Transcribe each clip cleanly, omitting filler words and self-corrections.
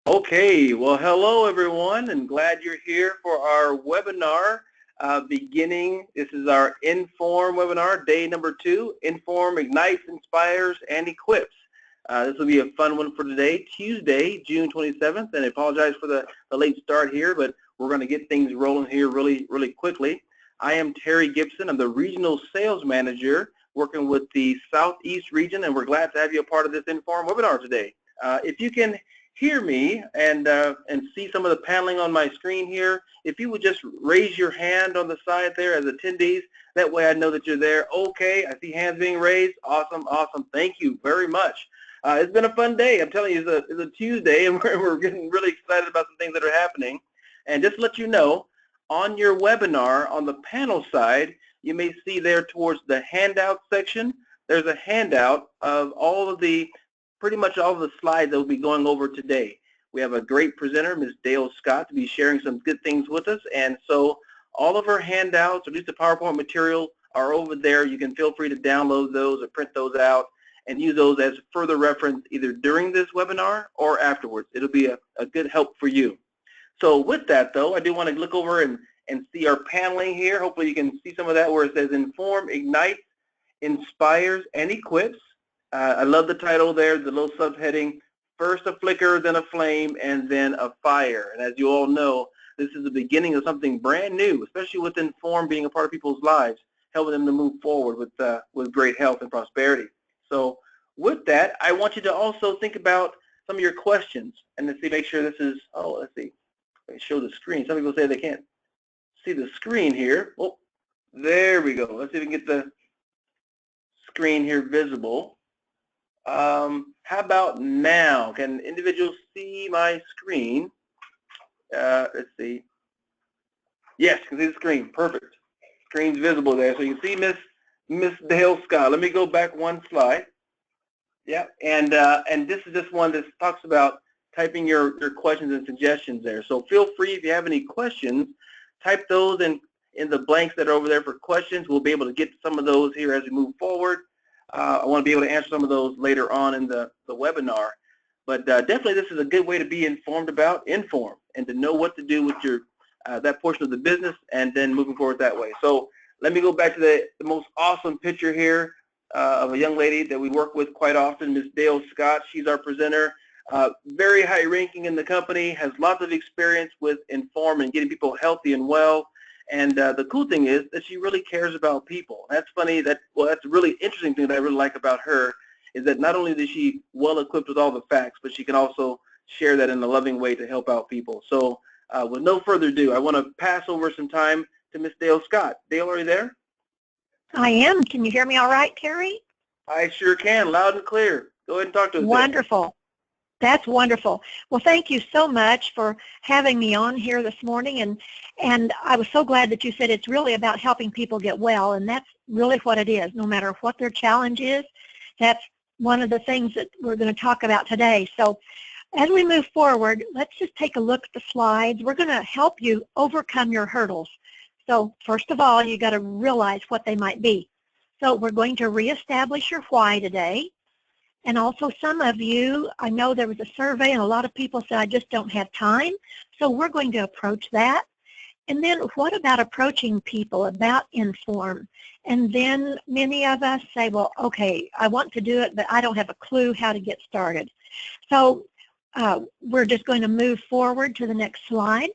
Okay, well, hello everyone, and glad you're here for our webinar beginning. This is our IN.FORM webinar, day number 2. IN.FORM ignites, inspires, and equips. This will be a fun one for today, Tuesday, June 27th, and I apologize for the late start here, but we're going to get things rolling here really quickly. I am Terry Gibson. I'm the Regional Sales Manager working with the Southeast region, and we're glad to have you a part of this IN.FORM webinar today. If you can hear me and see some of the paneling on my screen here, if you would just raise your hand on the side there as attendees, that way I know that you're there. Okay, I see hands being raised. Awesome, awesome. Thank you very much. It's been a fun day. I'm telling you, it's a Tuesday, and we're getting really excited about some things that are happening. And just to let you know, on your webinar, on the panel side, you may see there towards the handout section, there's a handout of pretty much all of the slides that we'll be going over today. We have a great presenter, Ms. Dale Scott, to be sharing some good things with us, and so all of her handouts, or at least the PowerPoint material, are over there. You can feel free to download those or print those out and use those as further reference either during this webinar or afterwards. It'll be a good help for you. So with that, though, I do want to look over and see our paneling here. Hopefully you can see some of that where it says IN.FORM ignites, inspires, and equips. I love the title there, the little subheading, first a flicker, then a flame, and then a fire. And as you all know, this is the beginning of something brand new, especially with IN.FORM being a part of people's lives, helping them to move forward with great health and prosperity. So with that, I want you to also think about some of your questions. And let's see, make sure this is, let's see, let me show the screen. Some people say they can't see the screen here. Oh, there we go. Let's see if we can get the screen here visible. How about now? Can individuals see my screen? Let's see. Yes, you can see the screen. Perfect. Screen's visible there. So you can see Miss Dale Scott. Let me go back one slide. Yeah, and this is just one that talks about typing your questions and suggestions there. So feel free, if you have any questions, type those in the blanks that are over there for questions. We'll be able to get some of those here as we move forward. I want to be able to answer some of those later on in the webinar. But definitely this is a good way to be informed about IN.FORM and to know what to do with your that portion of the business and then moving forward that way. So let me go back to the most awesome picture here of a young lady that we work with quite often, Ms. Dale Scott. She's our presenter. Very high ranking in the company, has lots of experience with IN.FORM and getting people healthy and well. And the cool thing is that she really cares about people. That's funny. That's a really interesting thing that I really like about her is that not only is she well equipped with all the facts, but she can also share that in a loving way to help out people. So with no further ado, I want to pass over some time to Miss Dale Scott. Dale, are you there? I am. Can you hear me all right, Terry? I sure can, loud and clear. Go ahead and talk to us. Wonderful. That's wonderful. Well, thank you so much for having me on here this morning, and I was so glad that you said it's really about helping people get well, and that's really what it is. No matter what their challenge is, that's one of the things that we're going to talk about today. So as we move forward, let's just take a look at the slides. We're going to help you overcome your hurdles. So first of all, you got to realize what they might be. So we're going to reestablish your why today. And also some of you, I know there was a survey and a lot of people said, I just don't have time. So we're going to approach that. And then what about approaching people about IN.FORM? And then many of us say, well, okay, I want to do it, but I don't have a clue how to get started. So we're just going to move forward to the next slide.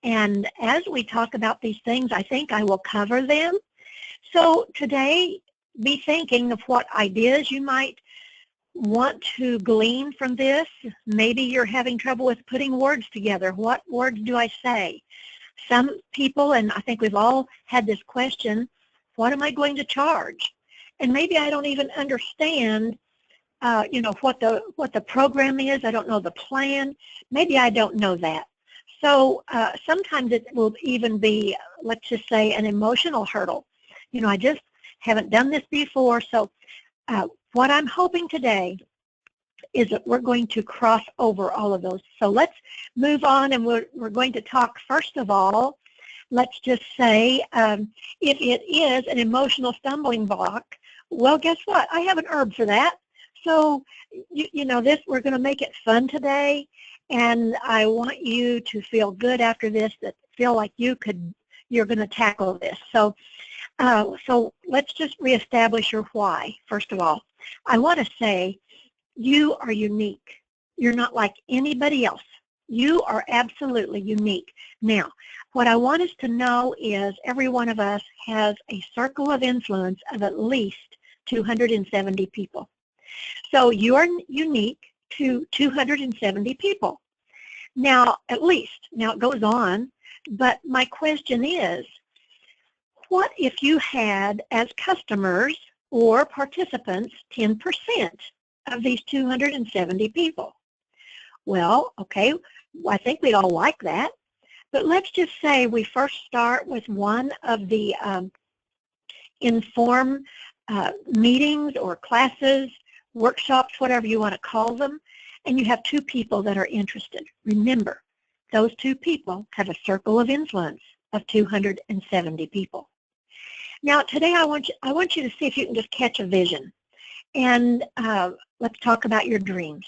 And as we talk about these things, I think I will cover them. So today, be thinking of what ideas you might want to glean from this. Maybe you're having trouble with putting words together. What words do I say? Some people, and I think we've all had this question, what am I going to charge? And maybe I don't even understand what the program is. I don't know the plan. Maybe I don't know that. So sometimes it will even be, let's just say, an emotional hurdle. I just haven't done this before. So what I'm hoping today is that we're going to cross over all of those. So let's move on, and we're going to talk, first of all, let's just say if it is an emotional stumbling block, well, guess what? I have an herb for that. So, we're going to make it fun today, And I want you to feel good after this, that feel like you're going to tackle this. So let's just reestablish your why, first of all. I want to say you are unique. You're not like anybody else. You are absolutely unique. Now, what I want us to know is every one of us has a circle of influence of at least 270 people. So you are unique to 270 people. Now, at least. Now, it goes on, but my question is, what if you had as customers or participants 10% of these 270 people? Well, okay, I think we'd all like that. But let's just say we first start with one of the IN.FORM meetings or classes, workshops, whatever you want to call them, and you have 2 people that are interested. Remember, those 2 people have a circle of influence of 270 people. Now, today I want you to see if you can just catch a vision. And let's talk about your dreams.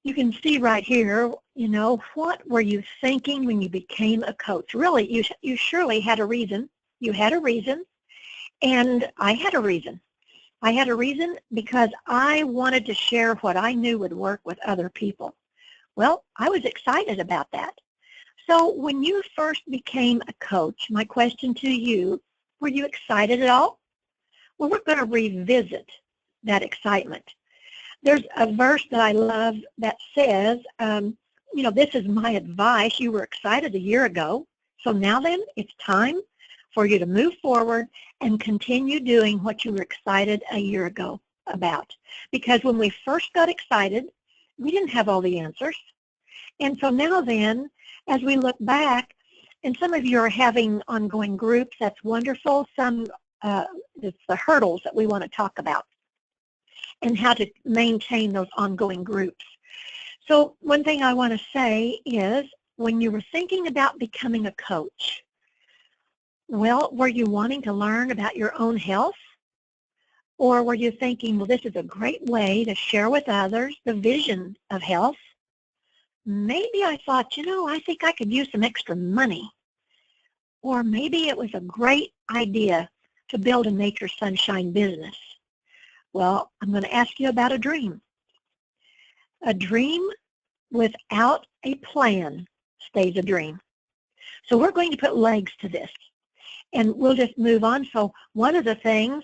You can see right here, what were you thinking when you became a coach? Really, you surely had a reason. You had a reason, and I had a reason. I had a reason because I wanted to share what I knew would work with other people. Well, I was excited about that. So when you first became a coach, my question to you, were you excited at all? Well, we're going to revisit that excitement. There's a verse that I love that says, this is my advice. You were excited a year ago, so now then it's time for you to move forward and continue doing what you were excited a year ago about. Because when we first got excited, we didn't have all the answers. And so now then, as we look back, and some of you are having ongoing groups, that's wonderful. Some, it's the hurdles that we want to talk about and how to maintain those ongoing groups. So one thing I want to say is, when you were thinking about becoming a coach, well, were you wanting to learn about your own health? Or were you thinking, well, this is a great way to share with others the vision of health? Maybe I thought, I think I could use some extra money. Or maybe it was a great idea to build a Nature Sunshine business. Well, I'm going to ask you about a dream. A dream without a plan stays a dream. So we're going to put legs to this, and we'll just move on. So one of the things,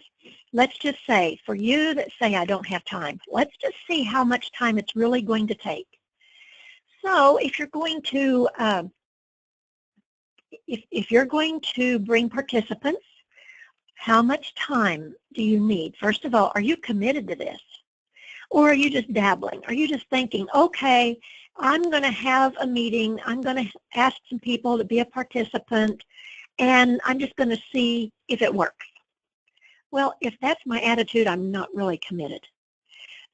let's just say, for you that say, I don't have time, let's just see how much time it's really going to take. So if you're going to, if you're going to bring participants, how much time do you need? First of all, are you committed to this? Or are you just dabbling? Are you just thinking, okay, I'm going to have a meeting, I'm going to ask some people to be a participant, and I'm just going to see if it works? Well, if that's my attitude, I'm not really committed,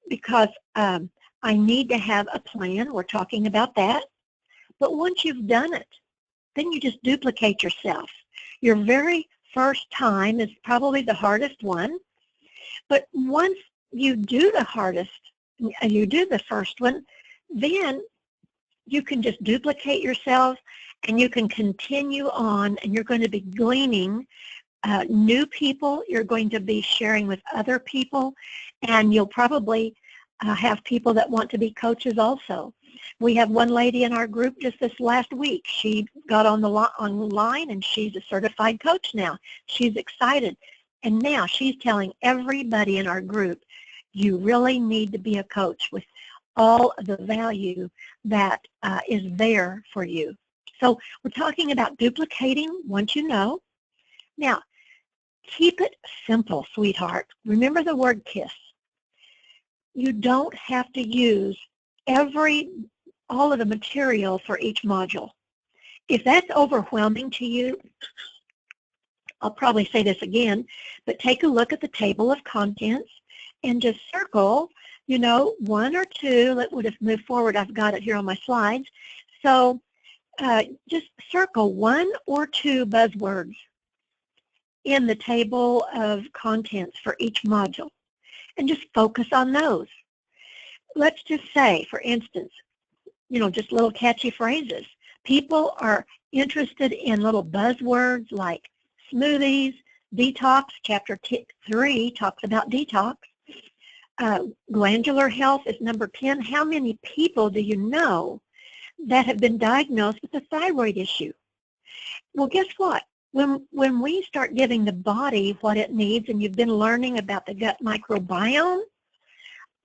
because I need to have a plan. We're talking about that. But once you've done it, then you just duplicate yourself. Your very first time is probably the hardest one, but once you do the hardest, you do the first one, then you can just duplicate yourself and you can continue on, and you're going to be gleaning new people. You're going to be sharing with other people, and you'll probably have people that want to be coaches also. We have one lady in our group just this last week. She got on the online, and she's a certified coach now. She's excited. And now she's telling everybody in our group, you really need to be a coach with all of the value that is there for you. So we're talking about duplicating once you know. Now, keep it simple, sweetheart. Remember the word KISS. You don't have to use all of the material for each module. If that's overwhelming to you, I'll probably say this again, but take a look at the table of contents and just circle, 1 or 2. We'll just move forward. I've got it here on my slides. So just circle 1 or 2 buzzwords in the table of contents for each module, and just focus on those. Let's just say, for instance, just little catchy phrases. People are interested in little buzzwords like smoothies, detox. Chapter 3 talks about detox. Glandular health is number 10. How many people do you know that have been diagnosed with a thyroid issue? Well, guess what? When we start giving the body what it needs, and you've been learning about the gut microbiome,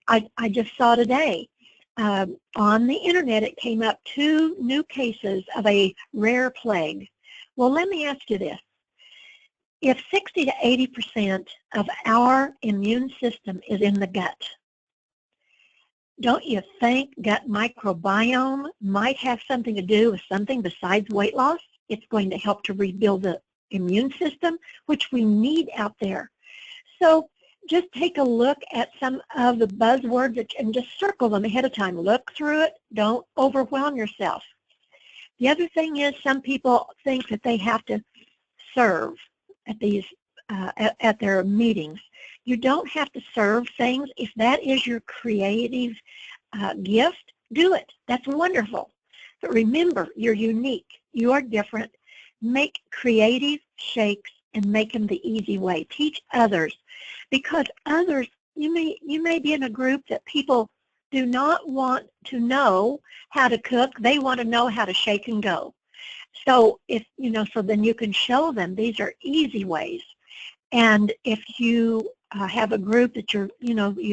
I just saw today on the internet it came up 2 new cases of a rare plague. Well, let me ask you this. If 60 to 80% of our immune system is in the gut, don't you think gut microbiome might have something to do with something besides weight loss? It's going to help to rebuild the immune system, which we need out there. So just take a look at some of the buzzwords and just circle them ahead of time. Look through it. Don't overwhelm yourself. The other thing is some people think that they have to serve at these at their meetings. You don't have to serve things. If that is your creative gift, do it. That's wonderful. But remember, you're unique. You are different. Make creative shakes and make them the easy way. Teach others, because others, you may be in a group that people do not want to know how to cook. They want to know how to shake and go. So so then you can show them these are easy ways. And if you have a group that you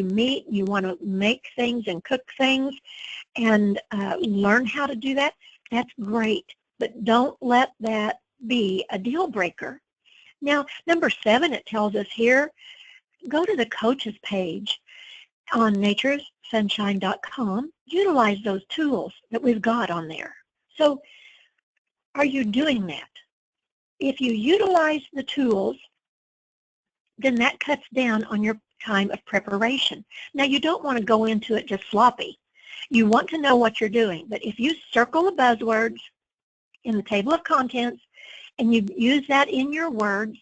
meet, you want to make things and cook things and learn how to do that, that's great. But don't let that be a deal breaker. Now, number 7, it tells us here, go to the coaches page on naturesunshine.com. Utilize those tools that we've got on there. So are you doing that? If you utilize the tools, then that cuts down on your time of preparation. Now, you don't want to go into it just sloppy. You want to know what you're doing. But if you circle the buzzwords in the table of contents and you use that in your words,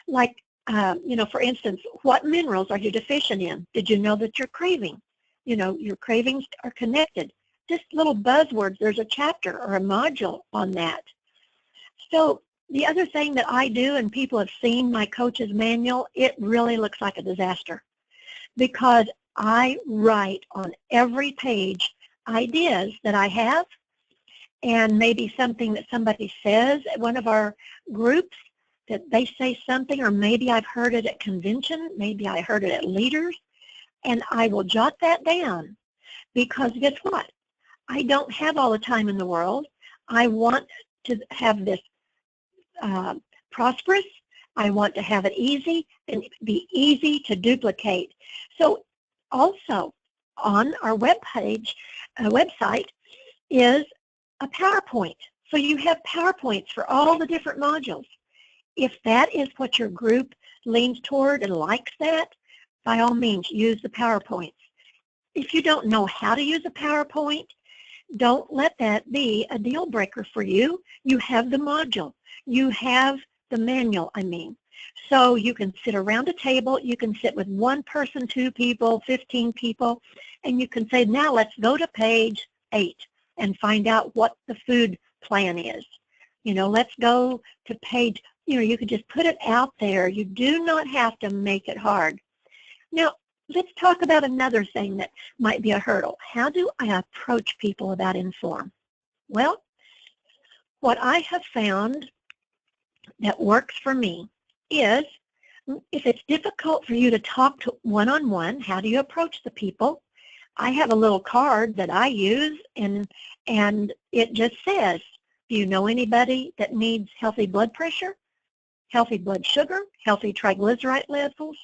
like, for instance, what minerals are you deficient in? Did you know that you're craving? Your cravings are connected. Just little buzzwords. There's a chapter or a module on that. So the other thing that I do, and people have seen my coach's manual, it really looks like a disaster because I write on every page ideas that I have and maybe something that somebody says at one of our groups, that they say something, or maybe I've heard it at convention, maybe I heard it at leaders, and I will jot that down because guess what? I don't have all the time in the world. I want to have this prosperous. I want to have it easy and be easy to duplicate. So also on our website is a PowerPoint. So you have PowerPoints for all the different modules. If that is what your group leans toward and likes that, by all means, use the PowerPoints. If you don't know how to use a PowerPoint, don't let that be a deal breaker for you. You have the module. You have the manual, So you can sit around a table. You can sit with 1 person, 2 people, 15 people, and you can say, now let's go to page 8 and find out what the food plan is. Let's go to page, you can just put it out there. You do not have to make it hard. Now, let's talk about another thing that might be a hurdle. How do I approach people about IN.FORM? Well, what I have found that works for me is if it's difficult for you to talk to one-on-one, how do you approach the people? I have a little card that I use, and it just says, do you know anybody that needs healthy blood pressure, healthy blood sugar, healthy triglyceride levels,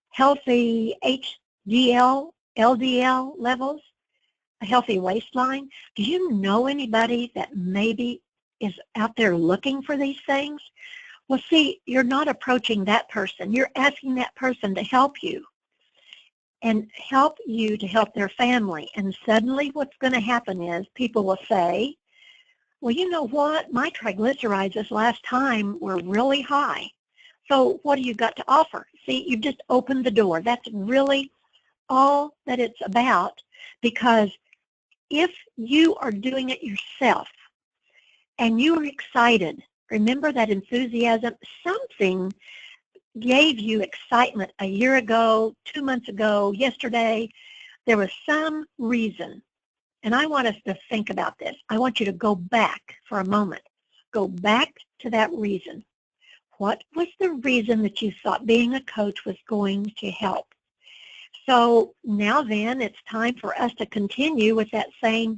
healthy HDL, LDL levels, a healthy waistline? Do you know anybody that maybe is out there looking for these things? Well, see, you're not approaching that person. You're asking that person to help you and help you to help their family. And suddenly what's going to happen is people will say, well, you know what? My triglycerides this last time were really high. So what do you got to offer? See, you've just opened the door. That's really all that it's about, because if you are doing it yourself and you are excited, remember that enthusiasm, something gave you excitement a year ago, 2 months ago, yesterday. There was some reason. And I want us to think about this. I want you to go back for a moment. Go back to that reason. What was the reason that you thought being a coach was going to help? So now then, it's time for us to continue with that same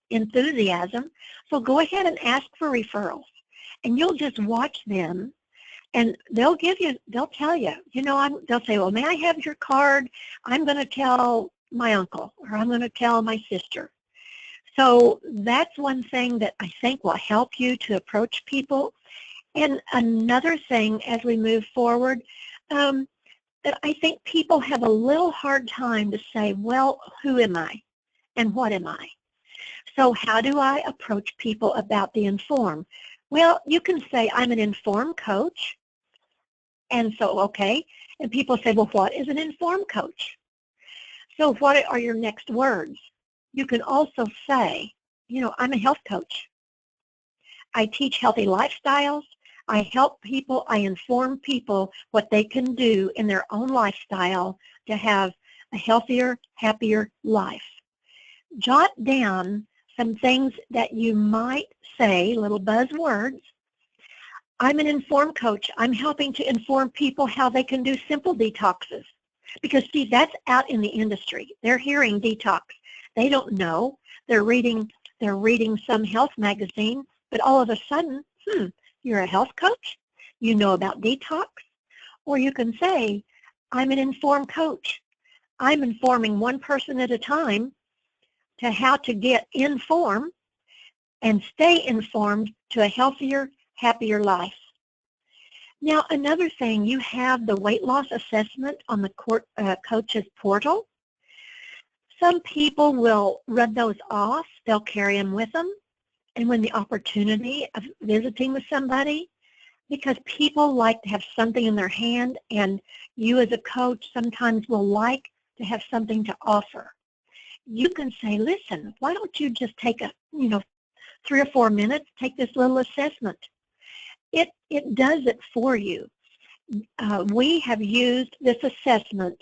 enthusiasm. So go ahead and ask for referrals. And you'll just watch them. And they'll tell you, they'll say, well, may I have your card? I'm going to tell my uncle, or I'm going to tell my sister. So that's one thing that I think will help you to approach people. And another thing as we move forward, that I think people have a little hard time to say, well, who am I and what am I? So how do I approach people about the IN.FORM? Well, you can say, I'm an IN.FORM coach. And so, okay, and people say, well, what is an IN.FORM coach? So what are your next words? You can also say, I'm a health coach. I teach healthy lifestyles. I help people. I inform people what they can do in their own lifestyle to have a healthier, happier life. Jot down some things that you might say, little buzzwords. I'm an IN.FORM coach. I'm helping to inform people how they can do simple detoxes. Because, see, that's out in the industry. They're hearing detox. They don't know. They're reading some health magazine, but all of a sudden, you're a health coach? You know about detox? Or you can say, I'm an IN.FORM coach. I'm informing one person at a time to how to get in form and stay informed to a healthier, happier life. Now, another thing, you have the weight loss assessment on the coach's portal. Some people will rub those off. They'll carry them with them. And when the opportunity of visiting with somebody, because people like to have something in their hand, and you as a coach sometimes will like to have something to offer. You can say, listen, why don't you just take 3 or 4 minutes, take this little assessment. It does it for you. We have used this assessment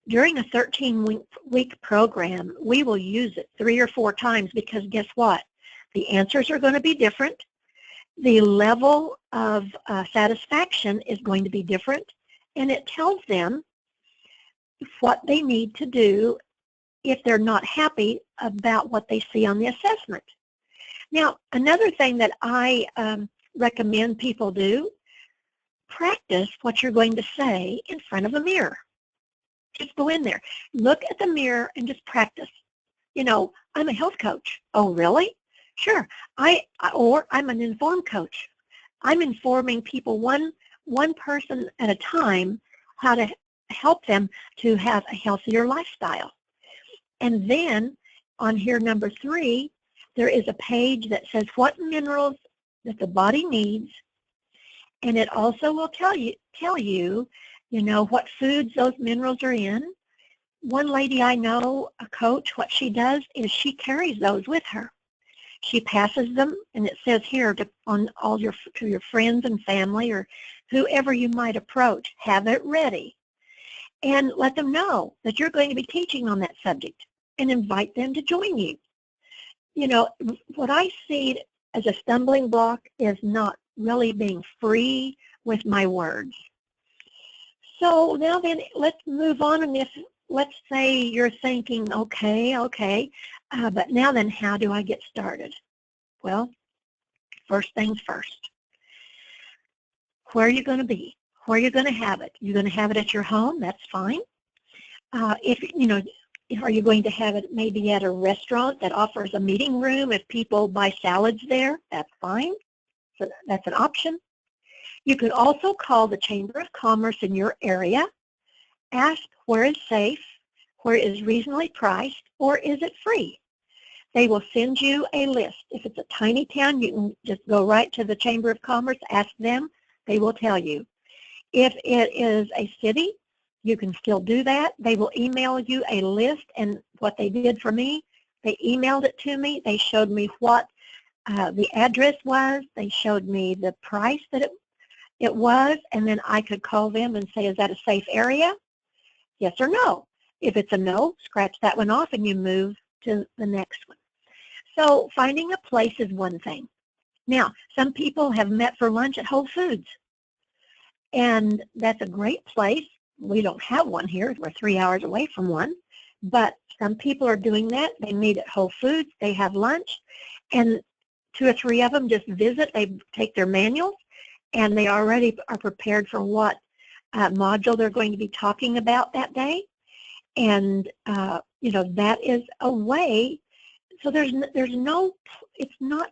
during a 13-week program. We will use it 3 or 4 times because guess what? The answers are going to be different. The level of satisfaction is going to be different, and it tells them what they need to do if they're not happy about what they see on the assessment. Now, another thing that I recommend people do, practice what you're going to say in front of a mirror. Just go in there. Look at the mirror and just practice. I'm a health coach. Oh, really? Sure. Or I'm an IN.FORM coach. I'm informing people one person at a time how to help them to have a healthier lifestyle. And then on here, number 3, there is a page that says what minerals that the body needs, and it also will tell you, what foods those minerals are in. One lady I know, a coach, what she does is she carries those with her. She passes them, and it says here to your friends and family or whoever you might approach, have it ready, and let them know that you're going to be teaching on that subject, and invite them to join you. What I see as a stumbling block is not really being free with my words. So now then, let's move on, and let's say you're thinking, okay, but now then, how do I get started? Well, first things first. Where are you going to be? Where are you going to have it? You're going to have it at your home? That's fine. Are you going to have it maybe at a restaurant that offers a meeting room? If people buy salads there, that's fine. So that's an option. You could also call the Chamber of Commerce in your area, ask where is safe, where is reasonably priced, or is it free? They will send you a list. If it's a tiny town, you can just go right to the Chamber of Commerce, ask them, they will tell you. If it is a city, You can still do that. They will email you a list, and what they did for me, they emailed it to me. They showed me what the address was. They showed me the price that it was, and then I could call them and say, is that a safe area? Yes or no. If it's a no, scratch that one off and you move to the next one. So finding a place is one thing. Now, some people have met for lunch at Whole Foods, and that's a great place. We don't have one here. We're 3 hours away from one, but some people are doing that. They meet at Whole Foods. They have lunch, and 2 or 3 of them just visit. They take their manuals, and they already are prepared for what module they're going to be talking about that day. And, you know, that is a way. So there's no, it's not,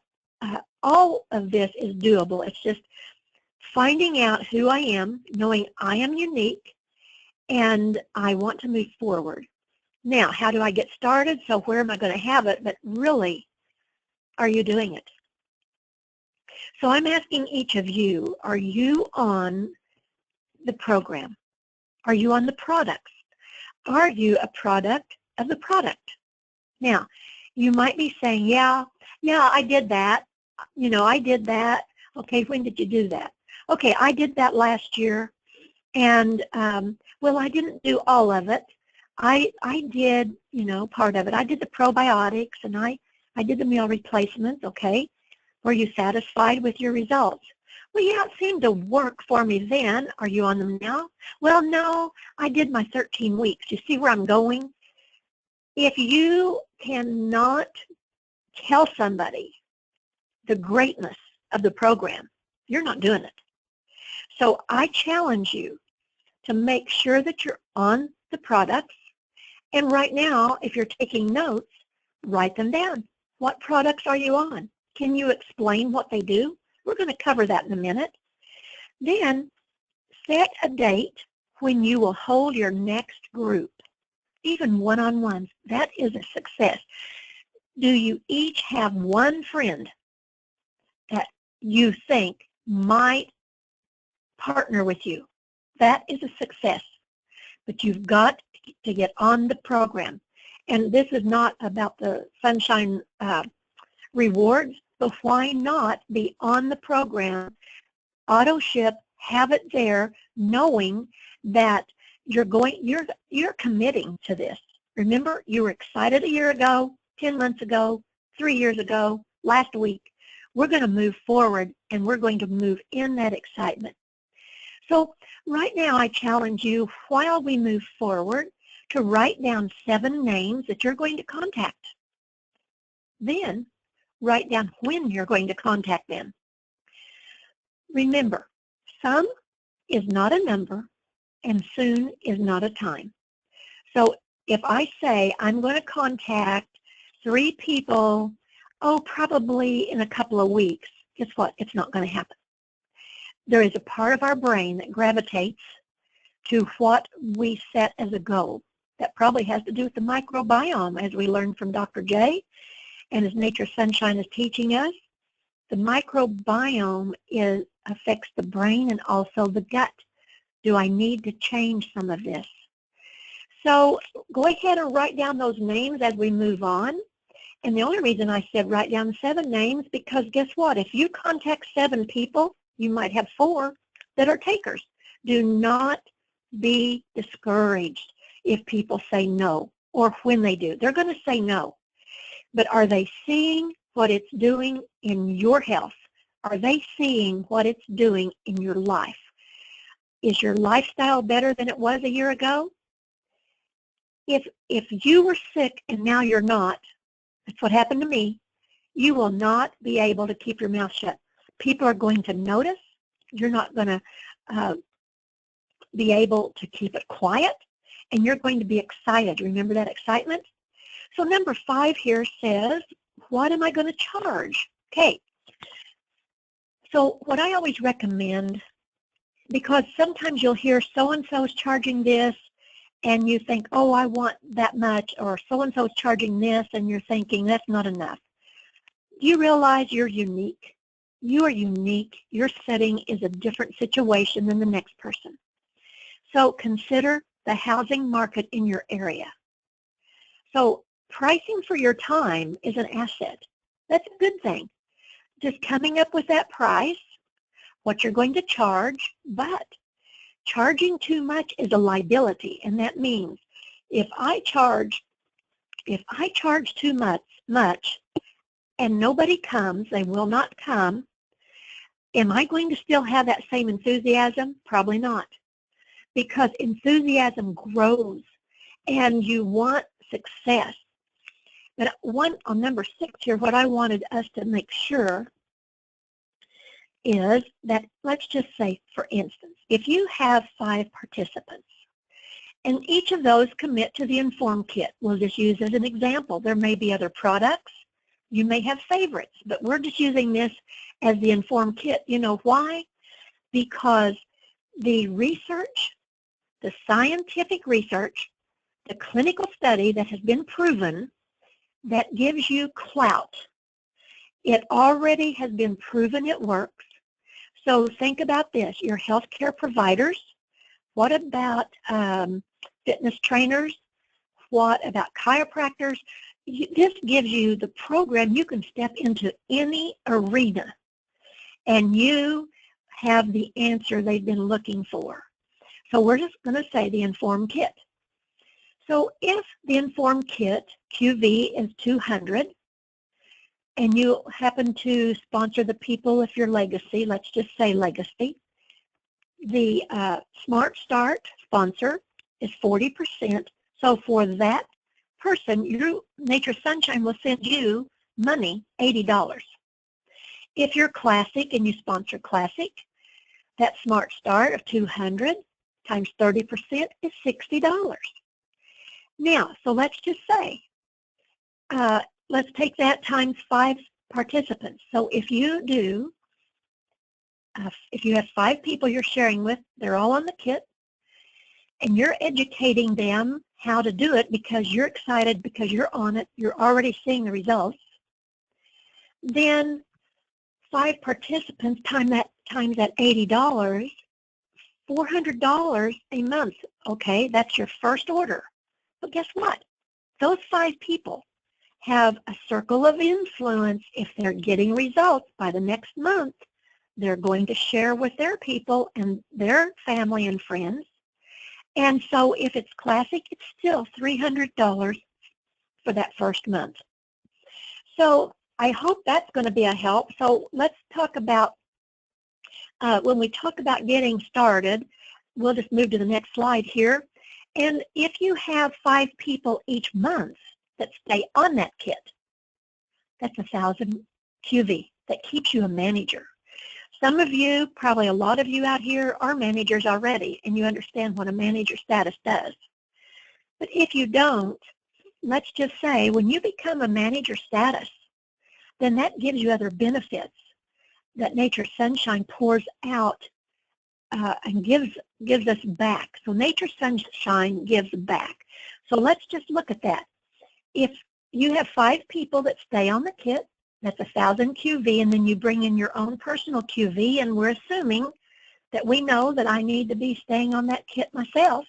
all of this is doable. It's just finding out who I am, knowing I am unique, and I want to move forward. Now, how do I get started? So where am I going to have it? But really, are you doing it? So I'm asking each of you, are you on the program? Are you on the products? Are you a product of the product? Now, you might be saying, yeah, I did that. You know, I did that. Okay, when did you do that? Okay, I did that last year, and well, I didn't do all of it. I did, you know, part of it. I did the probiotics, and I did the meal replacements. Okay, were you satisfied with your results? Well, yeah, it seemed to work for me then. Are you on them now? Well, no, I did my 13 weeks. You see where I'm going? If you cannot tell somebody the greatness of the program, you're not doing it. So I challenge you to make sure that you're on the products. And right now, if you're taking notes, write them down. What products are you on? Can you explain what they do? We're going to cover that in a minute. Then set a date when you will hold your next group, even one-on-ones. That is a success. Do you each have one friend that you think might partner with you? That is a success. But you've got to get on the program. And this is not about the sunshine rewards, but why not be on the program, auto ship, have it there, knowing that you're committing to this. Remember, you were excited a year ago, 10 months ago, 3 years ago, last week. We're going to move forward, and we're going to move in that excitement. So right now, I challenge you, while we move forward, to write down 7 names that you're going to contact. Then write down when you're going to contact them. Remember, some is not a number, and soon is not a time. So if I say I'm going to contact 3 people, probably in a couple of weeks, guess what? It's not going to happen. There is a part of our brain that gravitates to what we set as a goal. That probably has to do with the microbiome, as we learned from Dr. J, and as Nature Sunshine is teaching us. The microbiome affects the brain and also the gut. Do I need to change some of this? So go ahead and write down those names as we move on. And the only reason I said write down 7 names, because guess what? If you contact 7 people, you might have 4 that are takers. Do not be discouraged if people say no, or when they do. They're going to say no. But are they seeing what it's doing in your health? Are they seeing what it's doing in your life? Is your lifestyle better than it was a year ago? If you were sick and now you're not, that's what happened to me, you will not be able to keep your mouth shut. People are going to notice. You're not going to be able to keep it quiet, and you're going to be excited. Remember that excitement? So number 5 here says, what am I going to charge? Okay. So what I always recommend, because sometimes you'll hear so-and-so is charging this, and you think, oh, I want that much, or so-and-so is charging this, and you're thinking that's not enough. Do you realize you're unique? You are unique. Your setting is a different situation than the next person. So consider the housing market in your area. So pricing for your time is an asset. That's a good thing. Just coming up with that price, what you're going to charge, but charging too much is a liability, and that means if I charge too much and nobody comes, they will not come, am I going to still have that same enthusiasm? Probably not, because enthusiasm grows and you want success. But on number 6 here, what I wanted us to make sure is that, let's just say, for instance, if you have 5 participants and each of those commit to the IN.FORM kit, we'll just use as an example. There may be other products. You may have favorites, but we're just using this as the IN.FORM kit. You know why? Because the research, the scientific research, the clinical study that has been proven that gives you clout, it already has been proven it works. So think about this, your healthcare providers. What about fitness trainers? What about chiropractors? This gives you the program. You can step into any arena and you have the answer they've been looking for. So we're just going to say the IN.FORM kit. So if the IN.FORM kit QV is 200, and you happen to sponsor the people if you're Legacy, let's just say Legacy, the Smart Start sponsor is 40%. So for that person, Nature Sunshine will send you money, $80. If you're Classic and you sponsor Classic, that Smart Start of 200 times 30% is $60. Now, so let's just say, let's take that times 5 participants. So if you do, if you have 5 people you're sharing with, they're all on the kit, and you're educating them how to do it because you're excited, because you're on it, you're already seeing the results, then 5 participants times that $80, $400 a month. Okay, that's your first order. But guess what? Those 5 people have a circle of influence. If they're getting results by the next month, they're going to share with their people and their family and friends. And so if it's Classic, it's still $300 for that first month. So I hope that's going to be a help. So let's talk about, when we talk about getting started, we'll just move to the next slide here. And if you have 5 people each month that stay on that kit, that's 1,000 QV. That keeps you a manager. Some of you, probably a lot of you out here, are managers already, and you understand what a manager status does. But if you don't, let's just say when you become a manager status, then that gives you other benefits that Nature Sunshine pours out and gives us back. So Nature Sunshine gives back. So let's just look at that. If you have 5 people that stay on the kit, that's 1,000 QV, and then you bring in your own personal QV, and we're assuming that we know that I need to be staying on that kit myself.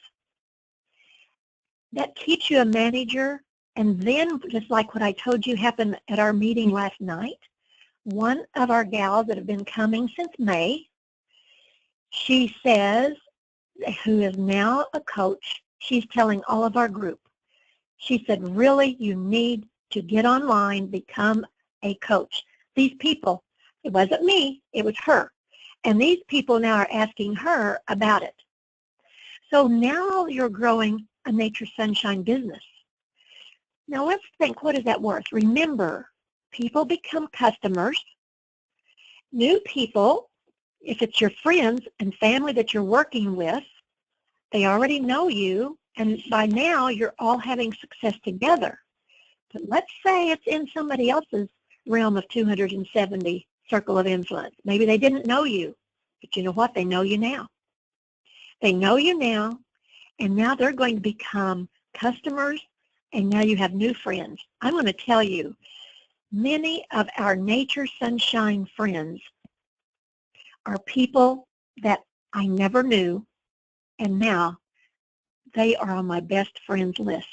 That keeps you a manager, and then just like what I told you happened at our meeting last night, one of our gals that have been coming since May, she says, who is now a coach, she's telling all of our group, she said, really, you need to get online, become a coach. These people, it wasn't me, it was her. And these people now are asking her about it. So now you're growing a Nature Sunshine business. Now let's think, what is that worth? Remember, people become customers. New people, if it's your friends and family that you're working with, they already know you, and by now you're all having success together. But let's say it's in somebody else's realm of 270 circle of influence. Maybe they didn't know you, but you know what? They know you now. They know you now, and now they're going to become customers, and now you have new friends. I'm going to tell you, many of our Nature Sunshine friends are people that I never knew, and now they are on my best friends list.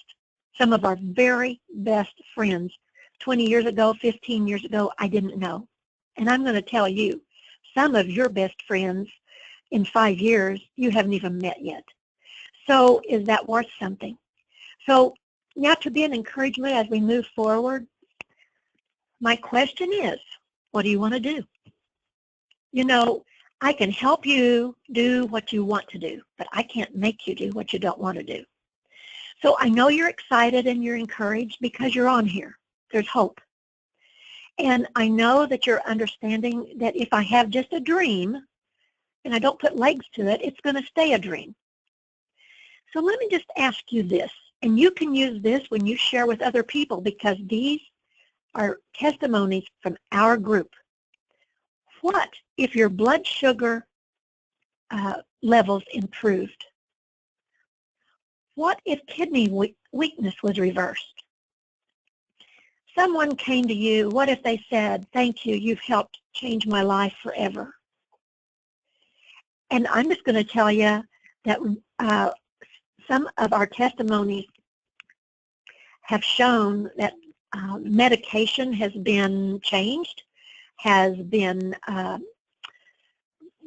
Some of our very best friends. 20 years ago, 15 years ago, I didn't know. And I'm going to tell you, some of your best friends in 5 years, you haven't even met yet. So is that worth something? So now, to be an encouragement as we move forward, my question is, what do you want to do? You know, I can help you do what you want to do, but I can't make you do what you don't want to do. So I know you're excited and you're encouraged because you're on here. There's hope. And I know that you're understanding that if I have just a dream and I don't put legs to it, it's going to stay a dream. So let me just ask you this, and you can use this when you share with other people because these are testimonies from our group. What if your blood sugar levels improved? What if kidney weakness was reversed? Someone came to you, what if they said, thank you, you've helped change my life forever? And I'm just going to tell you that some of our testimonies have shown that medication has been changed, has been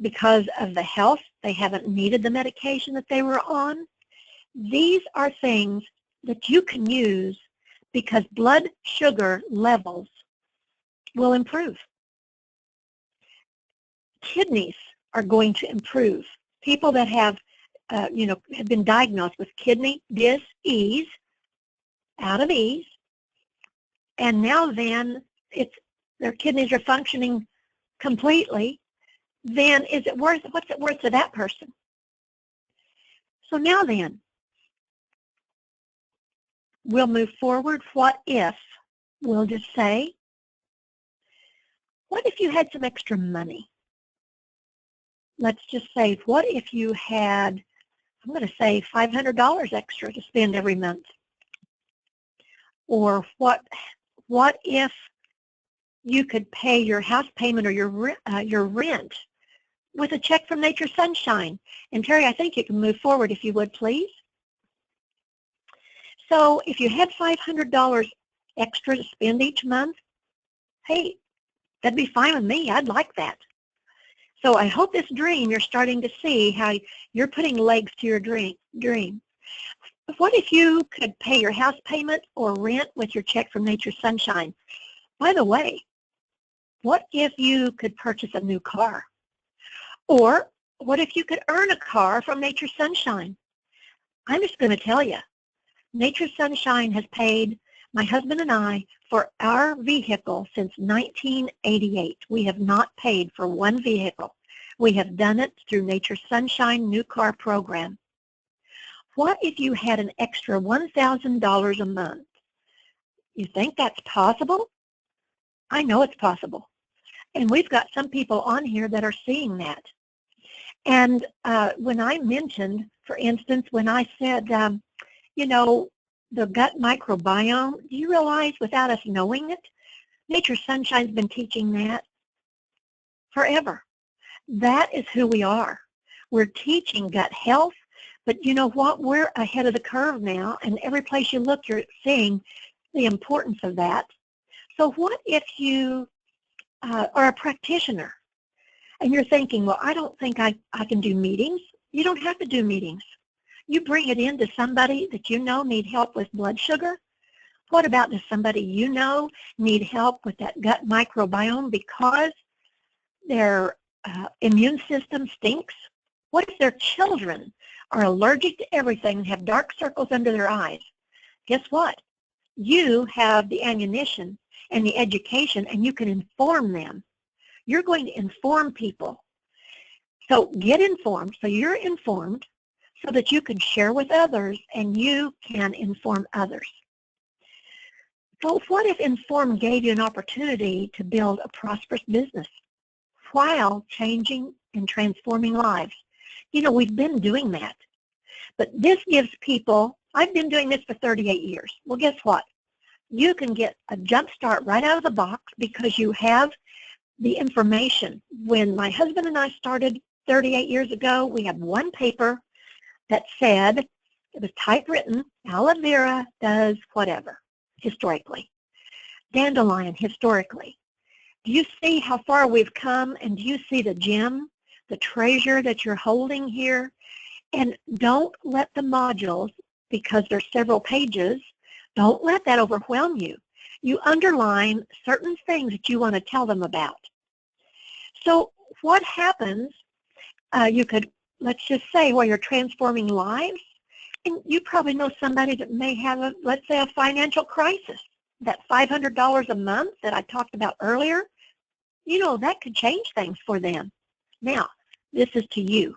because of the health, they haven't needed the medication that they were on. These are things that you can use because blood sugar levels will improve. Kidneys are going to improve. People that have, have been diagnosed with kidney dis-ease, out of ease, and now then their kidneys are functioning completely, then what's it worth to that person? So now then, we'll move forward. What if, we'll just say, what if you had some extra money? Let's just say, what if you had, I'm going to say $500 extra to spend every month? Or what if you could pay your house payment or your rent with a check from Nature Sunshine? And Terry, I think you can move forward if you would, please. So if you had $500 extra to spend each month, hey, that'd be fine with me. I'd like that. So I hope this dream, you're starting to see how you're putting legs to your dream. What if you could pay your house payment or rent with your check from Nature Sunshine? By the way, what if you could purchase a new car? Or what if you could earn a car from Nature Sunshine? I'm just going to tell you, Nature Sunshine has paid my husband and I for our vehicle since 1988. We have not paid for one vehicle. We have done it through Nature Sunshine New Car Program. What if you had an extra $1,000 a month? You think that's possible? I know it's possible. And we've got some people on here that are seeing that. And when I mentioned, for instance, when I said, the gut microbiome, do you realize without us knowing it, Nature Sunshine's been teaching that forever. That is who we are. We're teaching gut health, but you know what? We're ahead of the curve now, and every place you look, you're seeing the importance of that. So what if you are a practitioner and you're thinking, well, I don't think I can do meetings. You don't have to do meetings. You bring it in to somebody that you know need help with blood sugar. What about does somebody you know need help with that gut microbiome because their immune system stinks? What if their children are allergic to everything and have dark circles under their eyes? Guess what? You have the ammunition and the education, and you can inform them. You're going to inform people. So get informed, so you're informed, so that you can share with others and you can inform others. So what if IN.FORM gave you an opportunity to build a prosperous business while changing and transforming lives? You know, we've been doing that. But this gives people, I've been doing this for 38 years. Well, guess what? You can get a jump start right out of the box because you have the information. When my husband and I started 38 years ago, we had one paper that said, It was typewritten. Aloe vera does whatever, historically. Dandelion, historically. Do you see how far we've come, and do you see the gem, the treasure that you're holding here? And don't let the modules, because there's several pages, don't let that overwhelm you. You underline certain things that you want to tell them about. So what happens, you could, let's just say, where you're transforming lives, and you probably know somebody that may have, a, let's say, a financial crisis. That $500 a month that I talked about earlier, you know, that could change things for them. Now, this is to you,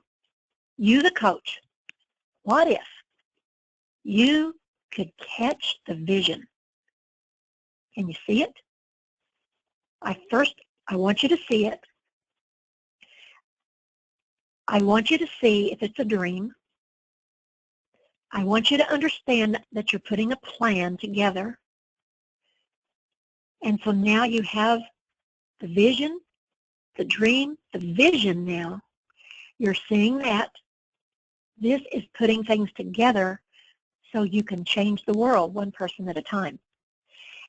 the coach. What if you could catch the vision? Can you see it? I want you to see it. I want you to see if it's a dream. I want you to understand that you're putting a plan together. And so now you have the vision, the dream, the vision now. You're seeing that. This is putting things together so you can change the world one person at a time.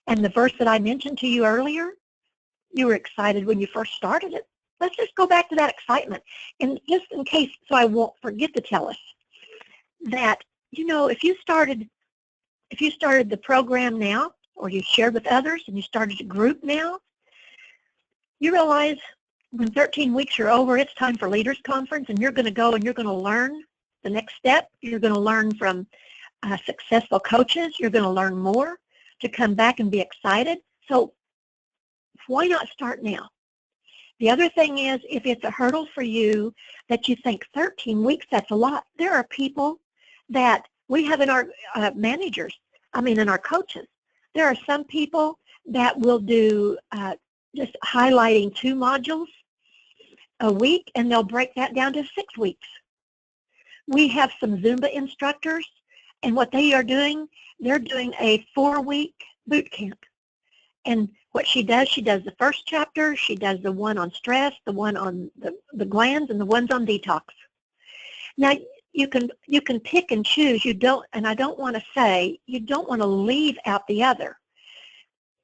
And the verse that I mentioned to you earlier, you were excited when you first started it. Let's just go back to that excitement. And just in case, so I won't forget to tell us, that, you know, if you started the program now, or you shared with others and you started a group now, you realize when 13 weeks are over, it's time for Leaders Conference, and you're going to go and you're going to learn the next step. You're going to learn from successful coaches. You're going to learn more to come back and be excited. So why not start now? The other thing is, if it's a hurdle for you that you think 13 weeks, that's a lot, there are people that we have in our in our coaches. There are some people that will do just highlighting 2 modules a week, and they'll break that down to 6 weeks. We have some Zumba instructors, and what they are doing, they're doing a 4-week boot camp. And what she does the first chapter, she does the one on stress, the one on the glands, and the ones on detox. Now, you can pick and choose. You don't, and I don't want to say, you don't want to leave out the other.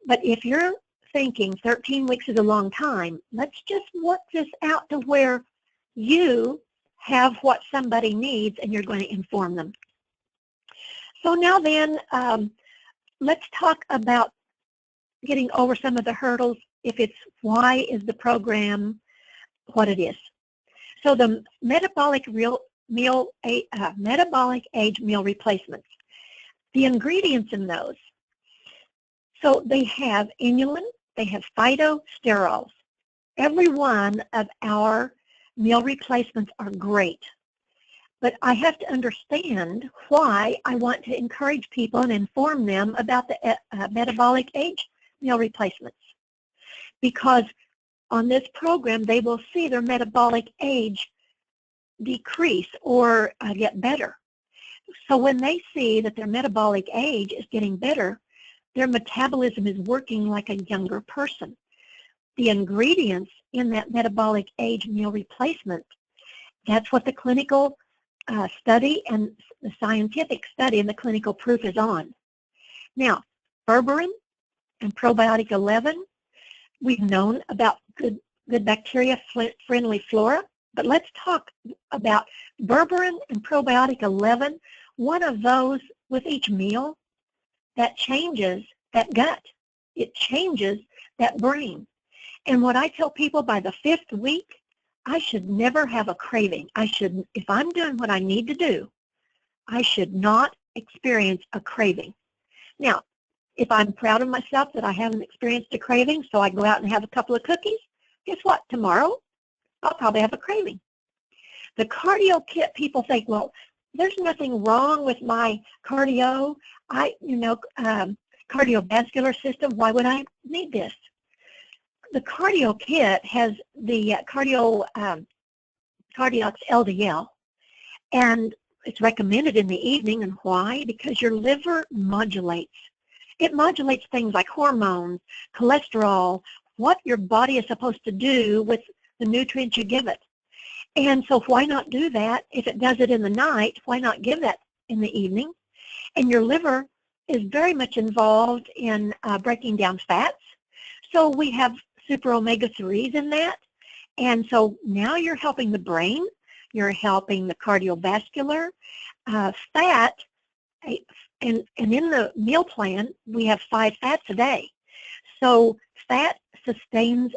But if you're thinking 13 weeks is a long time, let's just work this out to where you have what somebody needs and you're going to inform them. So now then, let's talk about getting over some of the hurdles. If it's why is the program what it is. So the metabolic age meal replacements, the ingredients in those. So they have inulin, they have phytosterols. Every one of our meal replacements are great. But I have to understand why I want to encourage people and inform them about the metabolic age meal replacements. Because on this program, they will see their metabolic age decrease or get better. So when they see that their metabolic age is getting better, their metabolism is working like a younger person. The ingredients in that metabolic age meal replacement, that's what the clinical study and the scientific study and the clinical proof is on. Now, berberine and probiotic 11, we've known about good bacteria-friendly flora, but let's talk about berberine and probiotic 11, one of those with each meal that changes that gut. It changes that brain. And what I tell people, by the 5th week, I should never have a craving. If I'm doing what I need to do, I should not experience a craving. Now, if I'm proud of myself that I haven't experienced a craving, so I go out and have a couple of cookies, guess what? Tomorrow, I'll probably have a craving. The cardio kit, people think, well, there's nothing wrong with my cardio, cardiovascular system. Why would I need this? The cardio kit has the Cardiox LDL, and it's recommended in the evening. And why? Because your liver modulates. It modulates things like hormones, cholesterol, what your body is supposed to do with the nutrients you give it. And so why not do that? If it does it in the night, why not give that in the evening, and your liver is very much involved in breaking down fats. So we have super omega-3s in that. And so now you're helping the brain, you're helping the cardiovascular, fat, and in the meal plan, we have 5 fats a day. So fat sustains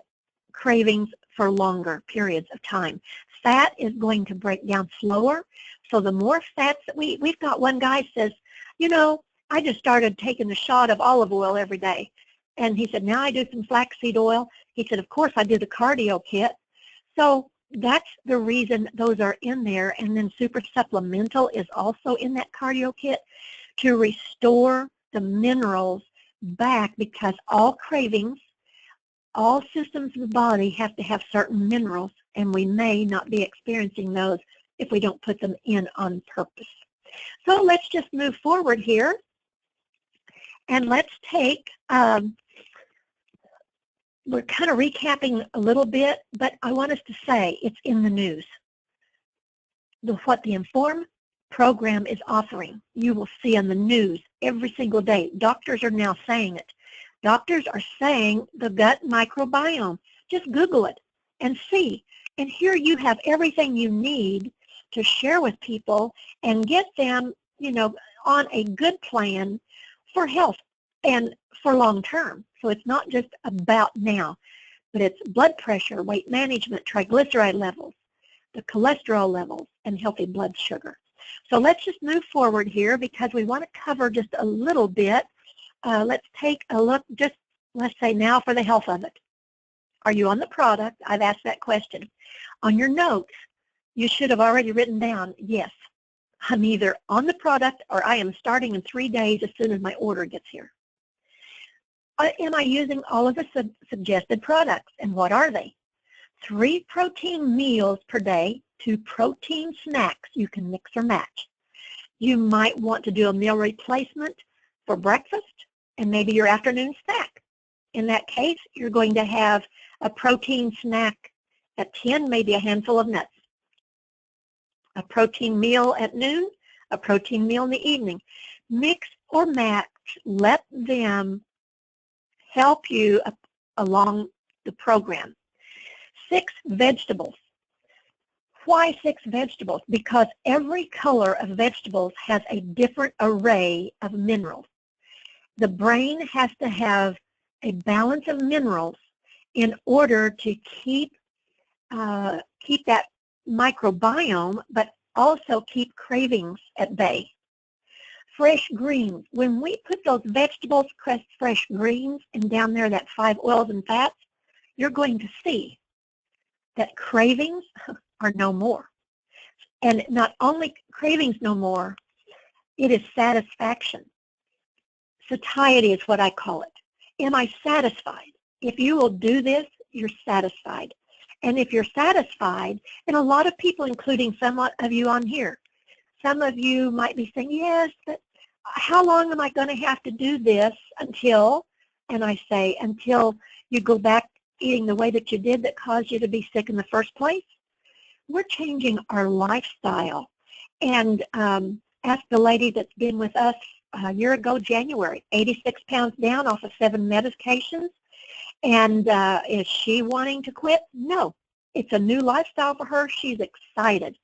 cravings for longer periods of time. Fat is going to break down slower. So the more fats that we've got one guy says, you know, I just started taking a shot of olive oil every day. And he said, now I do some flaxseed oil. He said, of course, I do the cardio kit. So that's the reason those are in there. And then super supplemental is also in that cardio kit to restore the minerals back, because all cravings, all systems of the body have to have certain minerals, and we may not be experiencing those if we don't put them in on purpose. So let's just move forward here, and let's take, we're kind of recapping a little bit, but I want us to say it's in the news. What the IN.FORM program is offering, you will see on the news every single day. Doctors are now saying it. Doctors are saying the gut microbiome. Just Google it and see. And here you have everything you need to share with people and get them, you know, on a good plan for health and for long term. So it's not just about now, but it's blood pressure, weight management, triglyceride levels, the cholesterol levels, and healthy blood sugar. So let's just move forward here because we want to cover just a little bit. Let's take a look, just let's say now for the health of it. Are you on the product? I've asked that question. On your notes, you should have already written down, yes, I'm either on the product or I am starting in 3 days as soon as my order gets here. Am I using all of the suggested products, and what are they? 3 protein meals per day, 2 protein snacks you can mix or match. You might want to do a meal replacement for breakfast and maybe your afternoon snack. In that case, you're going to have a protein snack at 10, maybe a handful of nuts. A protein meal at noon, a protein meal in the evening. Mix or match, let them help you along the program. 6 vegetables. Why 6 vegetables? Because every color of vegetables has a different array of minerals. The brain has to have a balance of minerals in order to keep that microbiome, but also keep cravings at bay. Fresh greens. When we put those vegetables, fresh greens, and down there that 5 oils and fats, you're going to see that cravings are no more. And not only cravings no more, it is satisfaction. Satiety is what I call it. Am I satisfied? If you will do this, you're satisfied. And if you're satisfied, and a lot of people, including some of you on here, some of you might be saying, yes, but how long am I going to have to do this until, and I say, until you go back eating the way that you did that caused you to be sick in the first place? We're changing our lifestyle. And ask the lady that's been with us a year ago, January, 86 pounds down off of 7 medications. And is she wanting to quit? No. It's a new lifestyle for her. She's excited.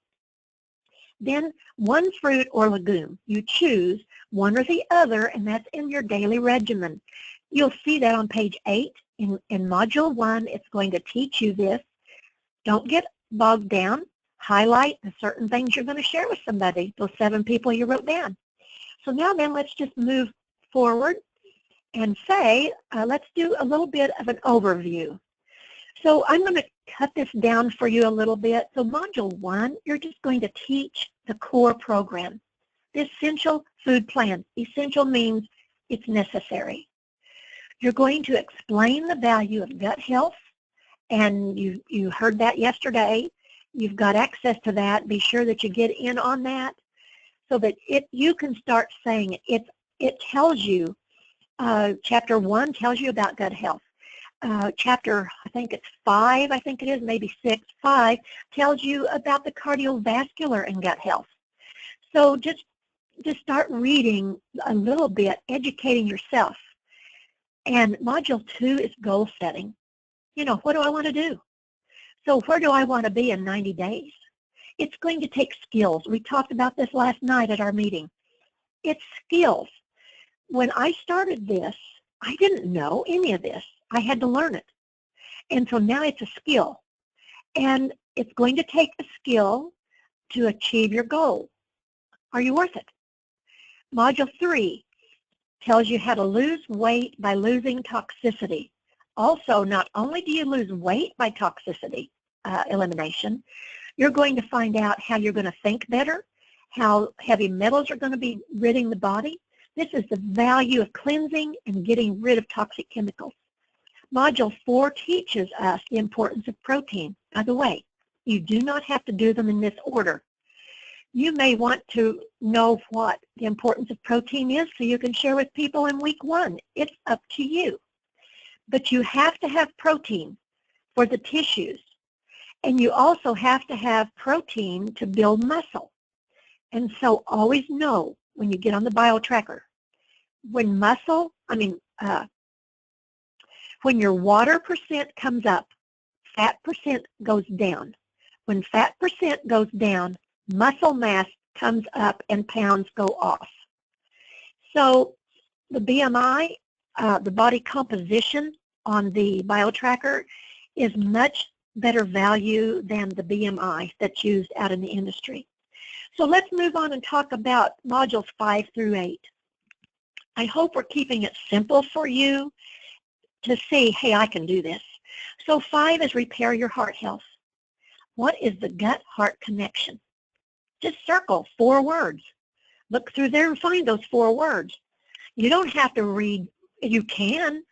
Then 1 fruit or legume. You choose one or the other, and that's in your daily regimen. You'll see that on page 8 in Module 1. It's going to teach you this. Don't get bogged down. Highlight the certain things you're going to share with somebody, those 7 people you wrote down. So now then, let's just move forward and say, let's do a little bit of an overview. So I'm going to cut this down for you a little bit. So Module 1, you're just going to teach the core program, the essential food plan. Essential means it's necessary. You're going to explain the value of gut health, and you heard that yesterday. You've got access to that. Be sure that you get in on that so that you can start saying it. It tells you, Chapter 1 tells you about gut health. Chapter, I think it's 5, I think it is, maybe 6, 5, tells you about the cardiovascular and gut health. So just just start reading a little bit, educating yourself. And Module 2 is goal setting. You know, what do I want to do? So where do I want to be in 90 days? It's going to take skills. We talked about this last night at our meeting. It's skills. When I started this, I didn't know any of this. I had to learn it. And so now it's a skill. And it's going to take a skill to achieve your goal. Are you worth it? Module 3 tells you how to lose weight by losing toxicity. Also, not only do you lose weight by toxicity elimination, you're going to find out how you're going to think better, how heavy metals are going to be ridding the body. This is the value of cleansing and getting rid of toxic chemicals. Module 4 teaches us the importance of protein. By the way, you do not have to do them in this order. You may want to know what the importance of protein is so you can share with people in week 1. It's up to you. But you have to have protein for the tissues. And you also have to have protein to build muscle. And so always know when you get on the bio-tracker, when when your water percent comes up, fat percent goes down. When fat percent goes down, muscle mass comes up and pounds go off. So the BMI, the body composition on the bio-tracker is much better value than the BMI that's used out in the industry. So let's move on and talk about modules 5 through 8. I hope we're keeping it simple for you to see, hey, I can do this. So 5 is repair your heart health. What is the gut-heart connection? Just circle 4 words. Look through there and find those 4 words. You don't have to read. You can,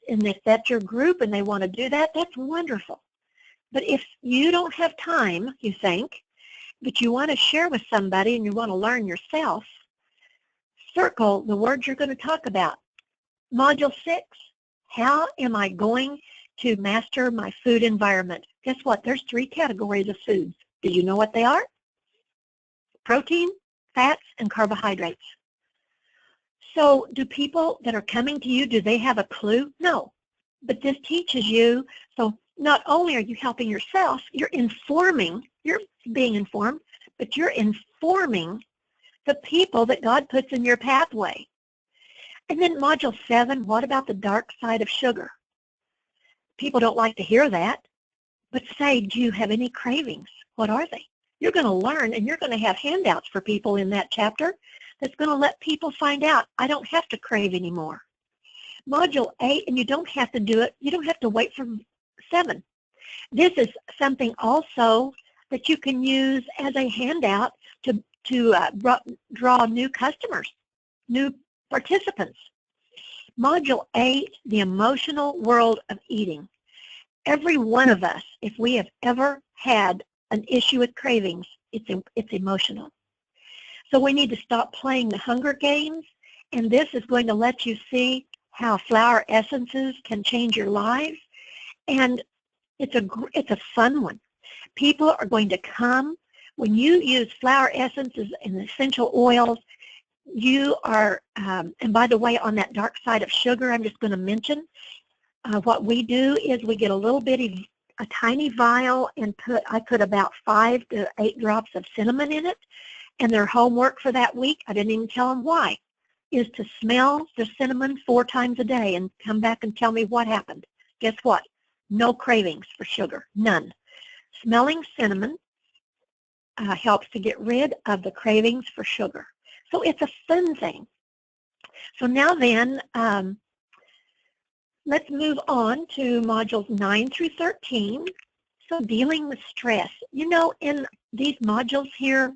and if that's your group and they want to do that, that's wonderful. But if you don't have time, you think, but you want to share with somebody and you want to learn yourself, circle the words you're going to talk about. Module 6, how am I going to master my food environment? Guess what? There's 3 categories of foods. Do you know what they are? Protein, fats, and carbohydrates. So do people that are coming to you, do they have a clue? No. But this teaches you, so not only are you helping yourself, you're informing, you're being informed, but you're informing the people that God puts in your pathway. And then module 7, what about the dark side of sugar? People don't like to hear that, but say, do you have any cravings? What are they? You're going to learn, and you're going to have handouts for people in that chapter that's going to let people find out, I don't have to crave anymore. Module 8, and you don't have to do it, you don't have to wait for 7. This is something also that you can use as a handout to draw new customers, new participants. Module 8, the emotional world of eating. Every one of us, if we have ever had an issue with cravings, it's emotional. So we need to stop playing the hunger games, and this is going to let you see how flower essences can change your lives, and it's a fun one. People are going to come. When you use flower essences and essential oils, you are, and by the way, on that dark side of sugar, I'm just going to mention, what we do is we get a little bitty, a tiny vial, and I put about 5 to 8 drops of cinnamon in it, and their homework for that week, I didn't even tell them why, is to smell the cinnamon 4 times a day and come back and tell me what happened. Guess what? No cravings for sugar, none. Smelling cinnamon helps to get rid of the cravings for sugar. So it's a fun thing. So now then, let's move on to modules 9 through 13. So dealing with stress. You know, in these modules here,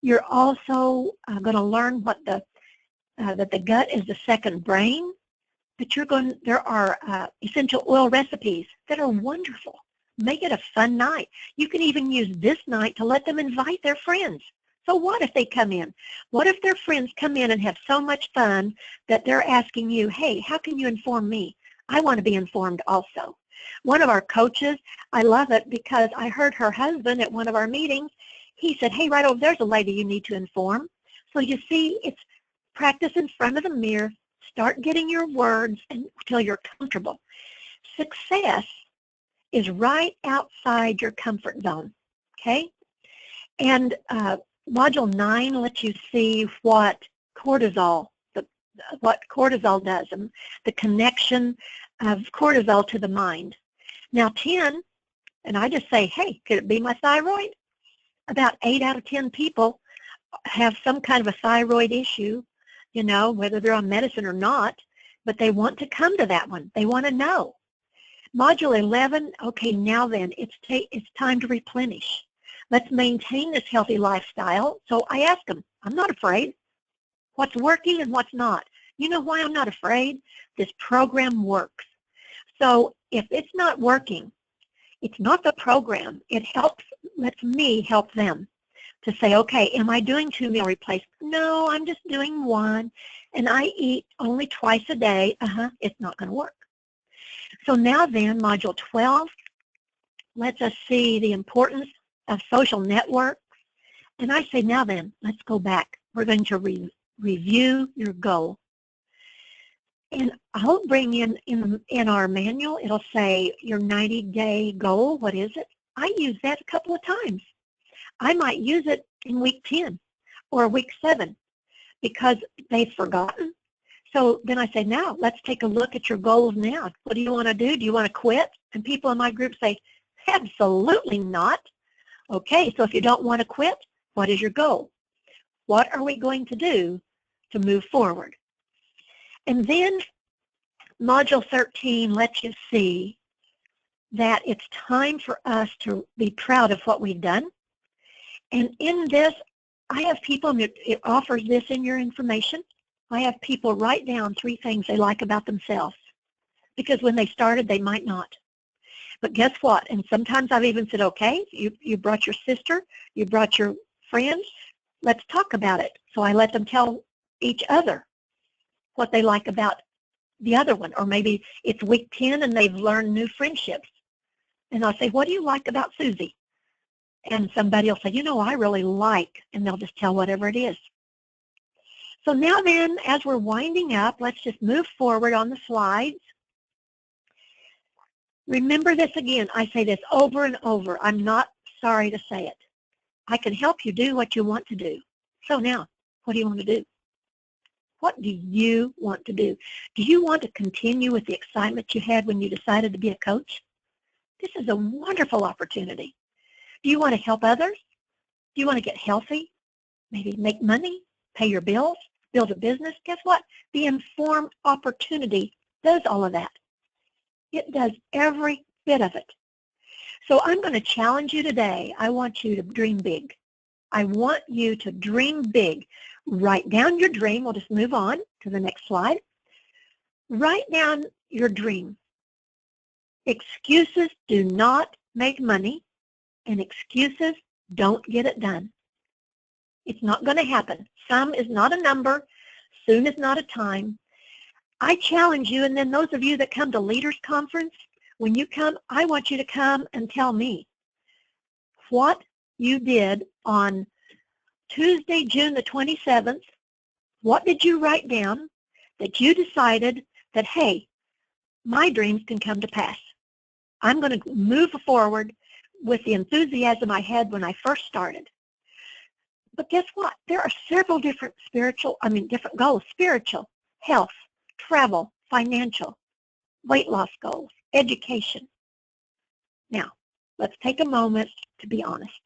you're also going to learn what that the gut is the second brain. But there are essential oil recipes that are wonderful. Make it a fun night. You can even use this night to let them invite their friends. So what if they come in? What if their friends come in and have so much fun that they're asking you, hey, how can you inform me? I want to be informed also. One of our coaches, I love it because I heard her husband at one of our meetings, he said, hey, right over there's a lady you need to inform. So you see, it's practice in front of the mirror. Start getting your words until you're comfortable. Success is right outside your comfort zone, okay? And Module 9 lets you see what cortisol does, and the connection of cortisol to the mind. Now 10, and I just say, hey, could it be my thyroid? About 8 out of 10 people have some kind of a thyroid issue, you know, whether they're on medicine or not, but they want to come to that one. They want to know. Module 11, okay, now then, it's time to replenish. Let's maintain this healthy lifestyle. So I ask them, I'm not afraid. What's working and what's not? You know why I'm not afraid? This program works. So if it's not working, it's not the program. It lets me help them to say, okay, am I doing 2 meal replacement? No, I'm just doing 1, and I eat only twice a day. It's not going to work. So now then, Module 12 lets us see the importance of social networks. And I say, now then, let's go back. We're going to review your goal. And I'll bring in our manual, it'll say your 90-day goal. What is it? I use that a couple of times. I might use it in week 10 or week 7 because they've forgotten. So then I say, now let's take a look at your goals now. What do you want to do? Do you want to quit? And people in my group say, absolutely not. Okay, so if you don't want to quit, what is your goal? What are we going to do to move forward? And then Module 13 lets you see that it's time for us to be proud of what we've done. And in this, I have people, it offers this in your information. I have people write down 3 things they like about themselves, because when they started, they might not. But guess what? And sometimes I've even said, okay, you brought your sister, you brought your friends, let's talk about it. So I let them tell each other what they like about the other one. Or maybe it's week 10 and they've learned new friendships. And I'll say, what do you like about Susie? And somebody will say, you know, I really like, and they'll just tell whatever it is. So now then, as we're winding up, let's just move forward on the slides. Remember this again. I say this over and over. I'm not sorry to say it. I can help you do what you want to do. So now, what do you want to do? What do you want to do? Do you want to continue with the excitement you had when you decided to be a coach? This is a wonderful opportunity. Do you want to help others? Do you want to get healthy? Maybe make money, pay your bills, build a business? Guess what? The IN.FORM opportunity does all of that. It does every bit of it. So I'm going to challenge you today. I want you to dream big. I want you to dream big. Write down your dream. We'll just move on to the next slide. Write down your dream. Excuses do not make money, and excuses don't get it done. It's not going to happen. Some is not a number. Soon is not a time. I challenge you, and then those of you that come to Leaders Conference, when you come, I want you to come and tell me what you did on Tuesday, June the 27th. What did you write down that you decided that, hey, my dreams can come to pass? I'm going to move forward with the enthusiasm I had when I first started. But guess what? There are several different different goals: spiritual, health, travel, financial, weight loss goals, education. Now, let's take a moment to be honest.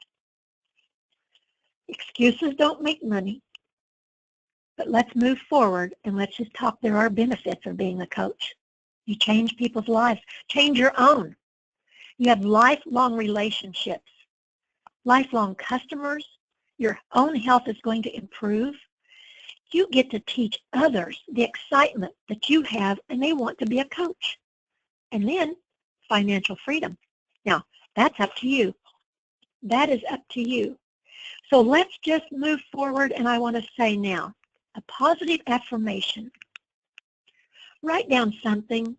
Excuses don't make money, but let's move forward and let's just talk. There are benefits of being a coach. You change people's lives. Change your own. You have lifelong relationships, lifelong customers. Your own health is going to improve. You get to teach others the excitement that you have, and they want to be a coach. And then financial freedom. Now, that's up to you. That is up to you. So let's just move forward, and I want to say now, a positive affirmation. Write down something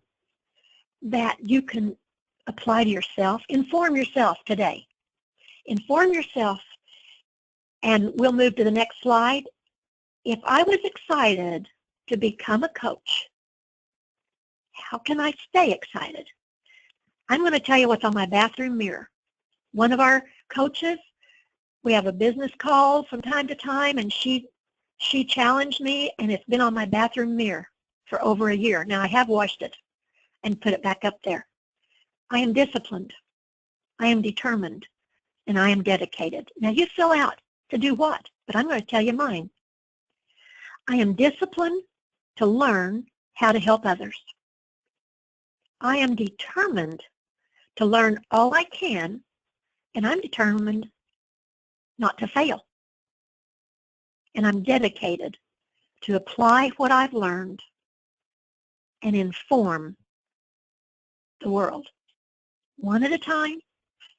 that you can apply to yourself. Inform yourself today. Inform yourself, and we'll move to the next slide. if I was excited to become a coach, how can I stay excited? I'm going to tell you what's on my bathroom mirror. One of our coaches, we have a business call from time to time, and she challenged me, and it's been on my bathroom mirror for over a year. Now, I have washed it and put it back up there. I am disciplined. I am determined, and I am dedicated. Now, you fill out to do what? But I'm going to tell you mine. I am disciplined to learn how to help others. I am determined to learn all I can, and I'm determined not to fail. And I'm dedicated to apply what I've learned and inform the world. One at a time,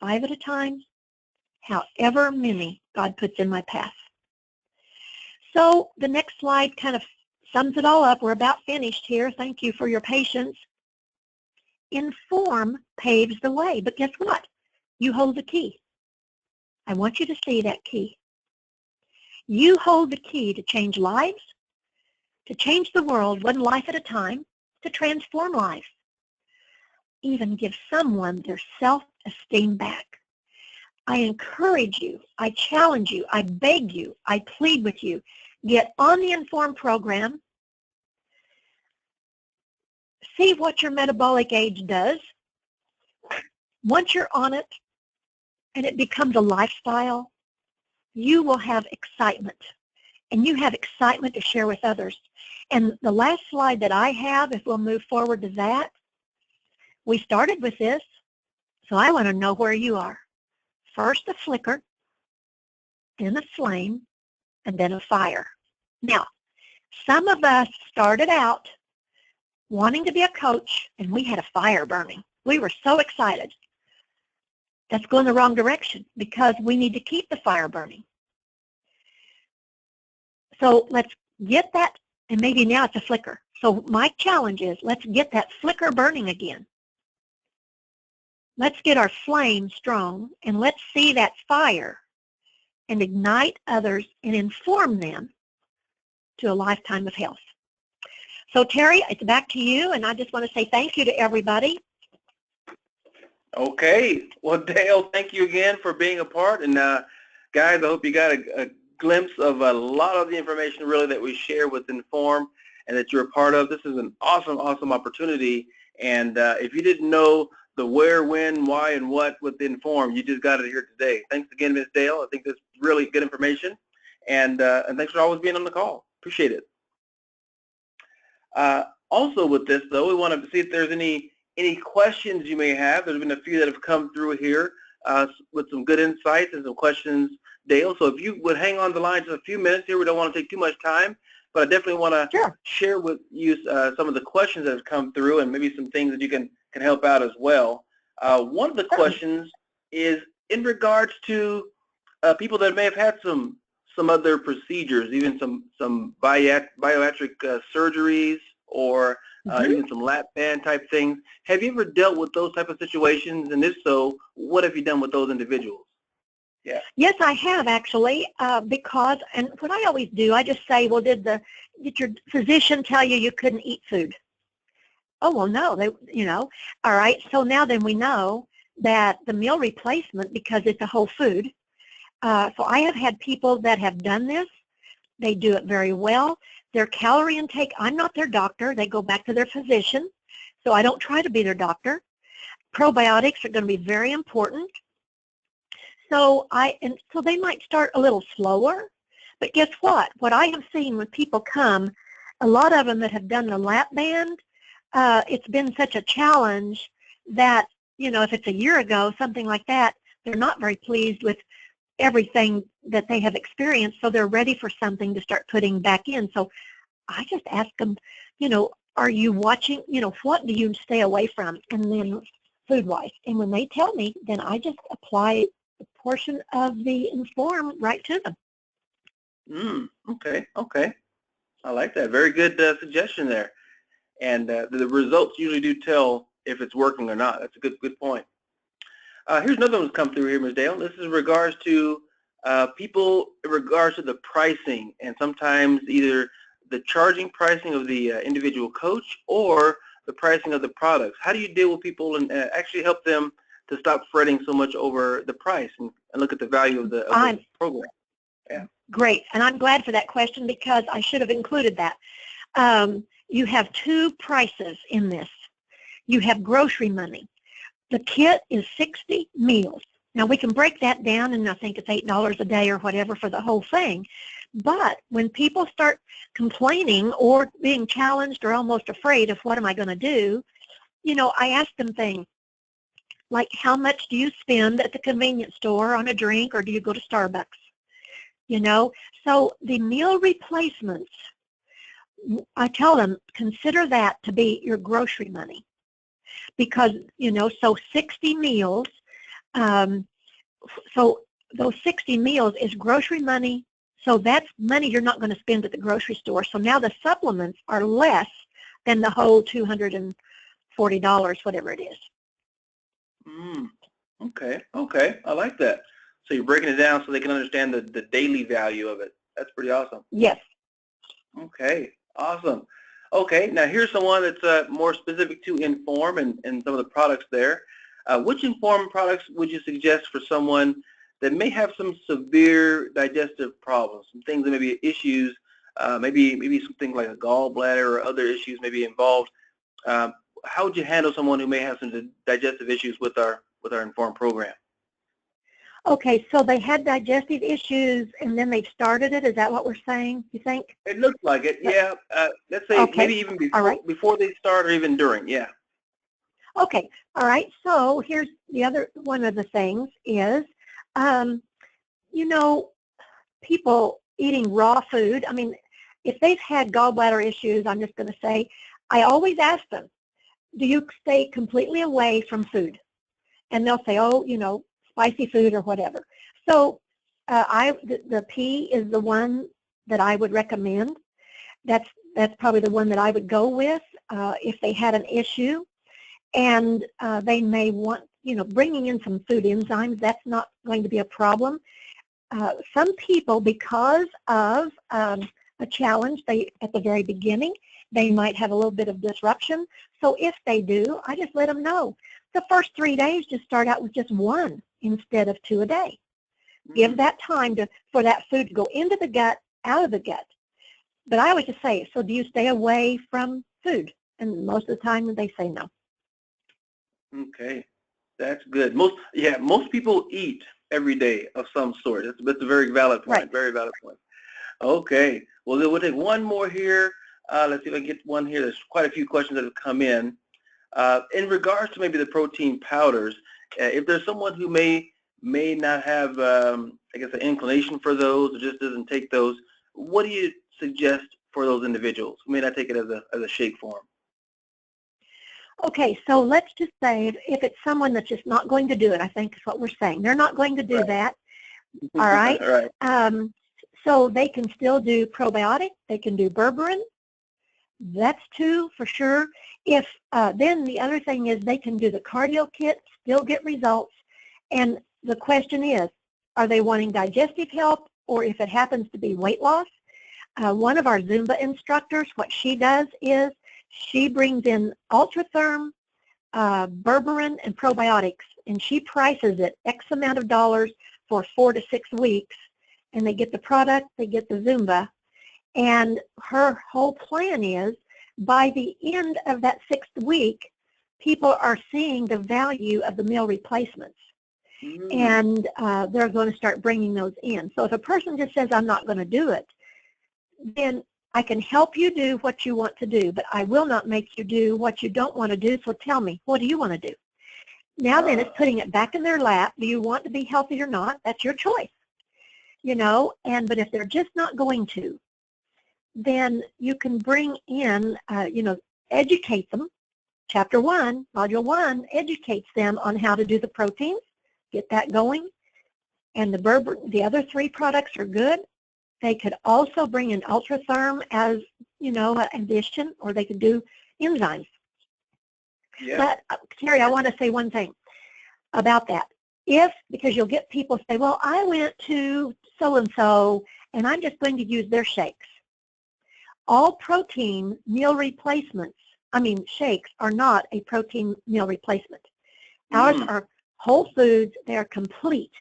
5 at a time, however many God puts in my path. So the next slide kind of sums it all up. We're about finished here. Thank you for your patience. IN.FORM paves the way, but guess what? You hold the key. I want you to see that key. You hold the key to change lives, to change the world one life at a time, to transform lives, even give someone their self-esteem back. I encourage you, I challenge you, I beg you, I plead with you, get on the IN.FORM program, see what your metabolic age does. Once you're on it and it becomes a lifestyle, you will have excitement, and you have excitement to share with others. And the last slide that I have, if we'll move forward to that, we started with this, so I want to know where you are. First a flicker, then a flame, and then a fire. Now, some of us started out wanting to be a coach, and we had a fire burning. We were so excited. That's going the wrong direction, because we need to keep the fire burning. So let's get that, and maybe now it's a flicker. So my challenge is, let's get that flicker burning again. Let's get our flame strong, and let's see that fire and ignite others and inform them to a lifetime of health. So Terry, it's back to you, and I just want to say thank you to everybody. Okay. Well, Dale, thank you again for being a part. And guys, I hope you got a glimpse of a lot of the information really that we share with IN.FORM and that you're a part of. This is an awesome, awesome opportunity. And if you didn't know the where, when, why, and what with IN.FORM, you just got it here today. Thanks again, Ms. Dale. I think that's really good information. And thanks for always being on the call. Appreciate it. Also with this, though, we want to see if there's any questions you may have. There's been a few that have come through here with some good insights and some questions, Dale. So if you would hang on the line just a few minutes here, we don't want to take too much time, but I definitely want to share with you some of the questions that have come through and maybe some things that you can help out as well. One of the questions is in regards to people that may have had some other procedures, even some bariatric surgeries, or even some lap band type things. Have you ever dealt with those type of situations? And if so, what have you done with those individuals? Yeah. Yes, I have actually, because, and what I always do, I just say, well, did your physician tell you you couldn't eat food? Oh, well, no, all right. So now then we know that the meal replacement, because it's a whole food. So I have had people that have done this. They do it very well. Their calorie intake, I'm not their doctor. They go back to their physician. So I don't try to be their doctor. Probiotics are going to be very important. So so they might start a little slower. But guess what? What I have seen when people come, a lot of them that have done the lap band, it's been such a challenge that, if it's a year ago, something like that, they're not very pleased with everything that they have experienced, so they're ready for something to start putting back in. So I just ask them, are you watching, what do you stay away from, and then food-wise. And when they tell me, then I just apply a portion of the IN.FORM right to them. Okay. I like that. Very good suggestion there. And the results usually do tell if it's working or not. That's a good point. Here's another one that's come through here, Ms. Dale. This is in regards to people in regards to the pricing, and sometimes either the charging pricing of the individual coach or the pricing of the products. How do you deal with people and actually help them to stop fretting so much over the price and look at the value of the program? Yeah. Great, and I'm glad for that question because I should have included that. You have two prices in this. You have grocery money. The kit is 60 meals. Now, we can break that down, and I think it's $8 a day or whatever for the whole thing. But when people start complaining or being challenged or almost afraid of what am I going to do, I ask them things like, how much do you spend at the convenience store on a drink, or do you go to Starbucks? So the meal replacements, I tell them, consider that to be your grocery money. Because, so 60 meals, so those 60 meals is grocery money, so that's money you're not going to spend at the grocery store. So now the supplements are less than the whole $240, whatever it is. Okay, I like that. So you're breaking it down so they can understand the daily value of it. That's pretty awesome. Yes. Okay, awesome. Okay, now here's someone that's more specific to IN.FORM and some of the products there. Which IN.FORM products would you suggest for someone that may have some severe digestive problems, some things that may be issues, maybe something like a gallbladder or other issues may be involved? How would you handle someone who may have some digestive issues with our IN.FORM program? Okay, so they had digestive issues and then they started it. Is that what we're saying, you think? It looks like it, yeah. Let's say maybe even before they start or even during, yeah. Okay, all right. So here's the other one of the things is, people eating raw food. I mean, if they've had gallbladder issues, I'm just going to say, I always ask them, do you stay completely away from food? And they'll say, oh, spicy food or whatever. So the P is the one that I would recommend. That's probably the one that I would go with if they had an issue. And they may want, bringing in some food enzymes, that's not going to be a problem. Some people, because of a challenge at the very beginning, they might have a little bit of disruption. So if they do, I just let them know. The first 3 days, just start out with just one instead of 2 a day. Give that time for that food to go into the gut, out of the gut. But I always just say, so do you stay away from food? And most of the time they say no. Okay, that's good. Most people eat every day of some sort. That's a very valid point. Right. Very valid point. Okay, well then we'll take one more here. Let's see if I can get one here. There's quite a few questions that have come in. In regards to maybe the protein powders, if there's someone who may not have, I guess, an inclination for those or just doesn't take those, what do you suggest for those individuals who may not take it as a shake form? Okay, so let's just say if it's someone that's just not going to do it, I think is what we're saying. They're not going to do that, all right? Right. So they can still do probiotic. They can do berberine. That's 2 for sure. If then the other thing is they can do the cardio kit, still get results. And the question is, are they wanting digestive help, or if it happens to be weight loss? One of our Zumba instructors, what she does is she brings in Ultratherm, berberine, and probiotics, and she prices it X amount of dollars for 4 to 6 weeks. And they get the product, they get the Zumba. And her whole plan is, by the end of that 6th week, people are seeing the value of the meal replacements. And they're going to start bringing those in. So if a person just says, I'm not going to do it, then I can help you do what you want to do, but I will not make you do what you don't want to do, so tell me, what do you want to do? Now then it's putting it back in their lap. Do you want to be healthy or not? That's your choice. But if they're just not going to, then you can bring in, educate them. Chapter 1, Module 1, educates them on how to do the proteins, get that going. And the other 3 products are good. They could also bring in Ultratherm as, an addition, or they could do enzymes. Yeah. But, Terry, I want to say one thing about that. because you'll get people say, well, I went to so-and-so, and I'm just going to use their shakes. All protein meal replacements, shakes, are not a protein meal replacement. Ours are whole foods. They are complete.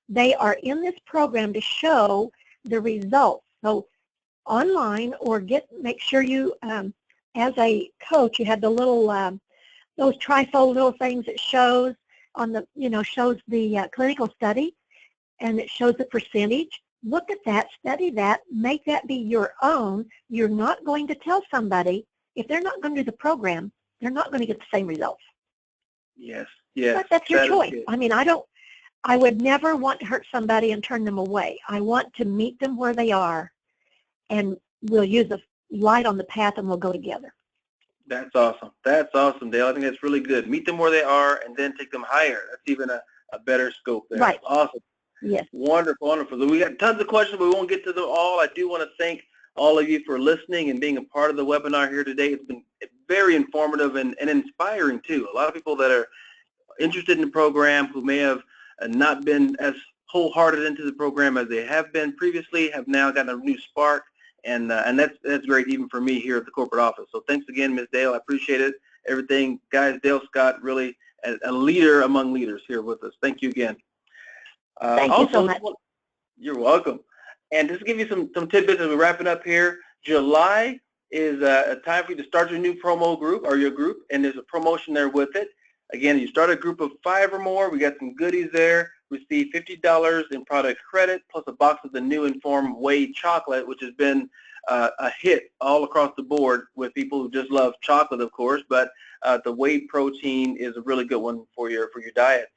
They are in this program to show the results. So online, or make sure you, as a coach, you have the little, those trifold little things that shows on the, shows the clinical study, and it shows the percentage. Look at that, study that, make that be your own. You're not going to tell somebody, if they're not going to do the program, they're not going to get the same results. Yes, yes. But that's your choice. I would never want to hurt somebody and turn them away. I want to meet them where they are, and we'll use the light on the path, and we'll go together. That's awesome. That's awesome, Dale. I think that's really good. Meet them where they are and then take them higher. That's even a better scope there. Right. Awesome. Yes. Wonderful, wonderful. We got tons of questions, but we won't get to them all. I do want to thank all of you for listening and being a part of the webinar here today. It's been very informative and inspiring, too. A lot of people that are interested in the program who may have not been as wholehearted into the program as they have been previously have now gotten a new spark, and that's great even for me here at the corporate office. So thanks again, Ms. Dale. I appreciate it. Everything. Guys, Dale Scott, really a leader among leaders here with us. Thank you again. Thank you so much. You're welcome. And just to give you some tidbits as we're wrapping up here, July is a time for you to start your new promo group or your group, and there's a promotion there with it. Again, you start a group of 5 or more. We got some goodies there. Receive $50 in product credit plus a box of the new IN.FORM whey chocolate, which has been a hit all across the board with people who just love chocolate, of course. But the whey protein is a really good one for your diet.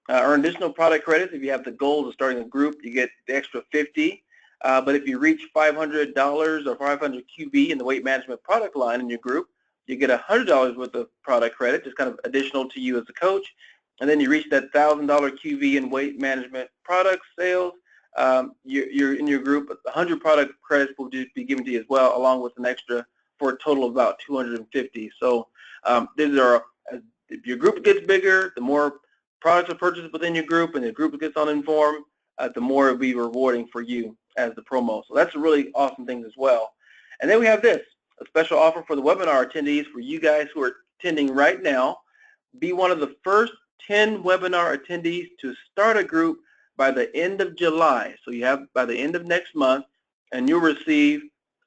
Earn additional product credits if you have the goal of starting a group. You get the extra 50. But if you reach $500 or 500 QB in the weight management product line in your group, you get $100 worth of product credit, just kind of additional to you as a coach. And then you reach that $1,000 QV in weight management product sales, you're in your group. 100 product credits will just be given to you as well, along with an extra for a total of about 250. So these are, if your group gets bigger, the more products are purchased within your group, and the group gets on IN.FORM, the more it'll be rewarding for you as the promo. So that's a really awesome thing as well. And then we have this, a special offer for the webinar attendees for you guys who are attending right now. Be one of the first 10 webinar attendees to start a group by the end of July. So you have by the end of next month, and you'll receive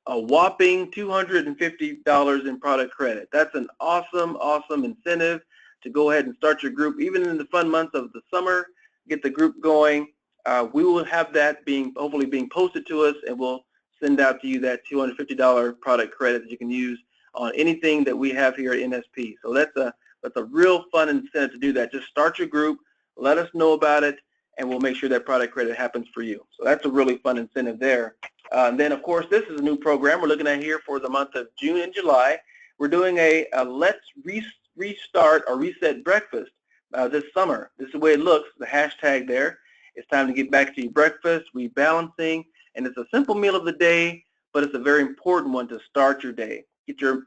a whopping $250 in product credit. That's an awesome, awesome incentive to go ahead and start your group, even in the fun months of the summer. Get the group going. We will have that hopefully being posted to us, and we'll send out to you that $250 product credit that you can use on anything that we have here at NSP. So that's a real fun incentive to do that. Just start your group, let us know about it, and we'll make sure that product credit happens for you. So that's a really fun incentive there. And then, of course, this is a new program we're looking at here for the month of June and July. We're doing a Let's Restart or Reset Breakfast this summer. This is the way it looks, the hashtag there. It's time to get back to your breakfast, rebalancing, and it's a simple meal of the day, but it's a very important one to start your day. Get your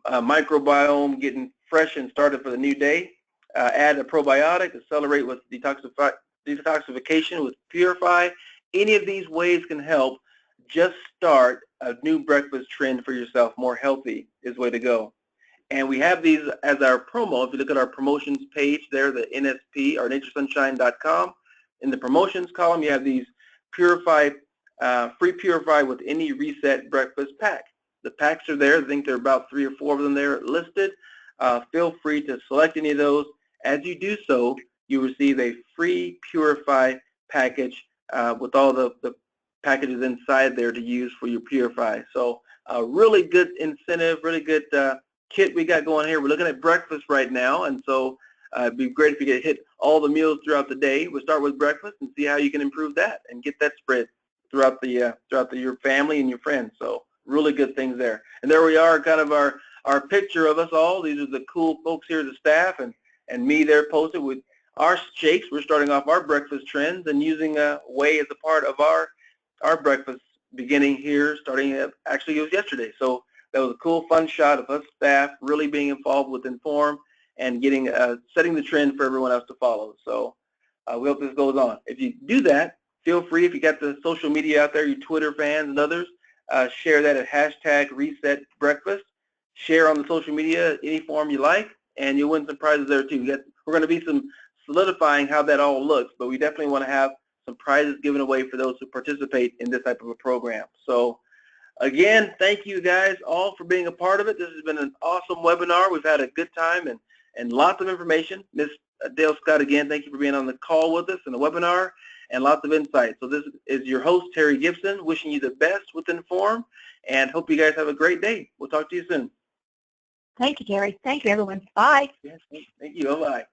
microbiome getting fresh and started for the new day. Add a probiotic, accelerate with detoxification with Purify. Any of these ways can help. Just start a new breakfast trend for yourself. More healthy is the way to go. And we have these as our promo. If you look at our promotions page there, the NSP or naturesunshine.com, in the promotions column, you have these Purify, free Purify with any reset breakfast pack. The packs are there. I think there are about 3 or 4 of them there listed. Feel free to select any of those. As you do so, you receive a free Purify package with all the packages inside there to use for your Purify. So a really good incentive, really good kit we got going here. We're looking at breakfast right now, and so it'd be great if you could hit all the meals throughout the day. We'll start with breakfast and see how you can improve that and get that spread throughout your family and your friends. So really good things there. And there we are, kind of our picture of us all. These are the cool folks here, the staff, and me there posted with our shakes. We're starting off our breakfast trends and using whey as a part of our breakfast beginning here, starting actually it was yesterday. So that was a cool, fun shot of us staff really being involved with IN.FORM and getting setting the trend for everyone else to follow. So We hope this goes on. If you do that, feel free, if you got the social media out there, you Twitter fans and others, share that at #ResetBreakfast. Share on the social media any form you like, and you'll win some prizes there too. We're going to be solidifying how that all looks, but we definitely want to have some prizes given away for those who participate in this type of a program. So again, thank you guys all for being a part of it. This has been an awesome webinar. We've had a good time and lots of information. Ms. Dale Scott, again, thank you for being on the call with us in the webinar and lots of insight. So this is your host, Terry Gibson, wishing you the best with IN.FORM, and hope you guys have a great day. We'll talk to you soon. Thank you, Terry. Thank you, everyone. Bye. Yes, thank you. Bye-bye.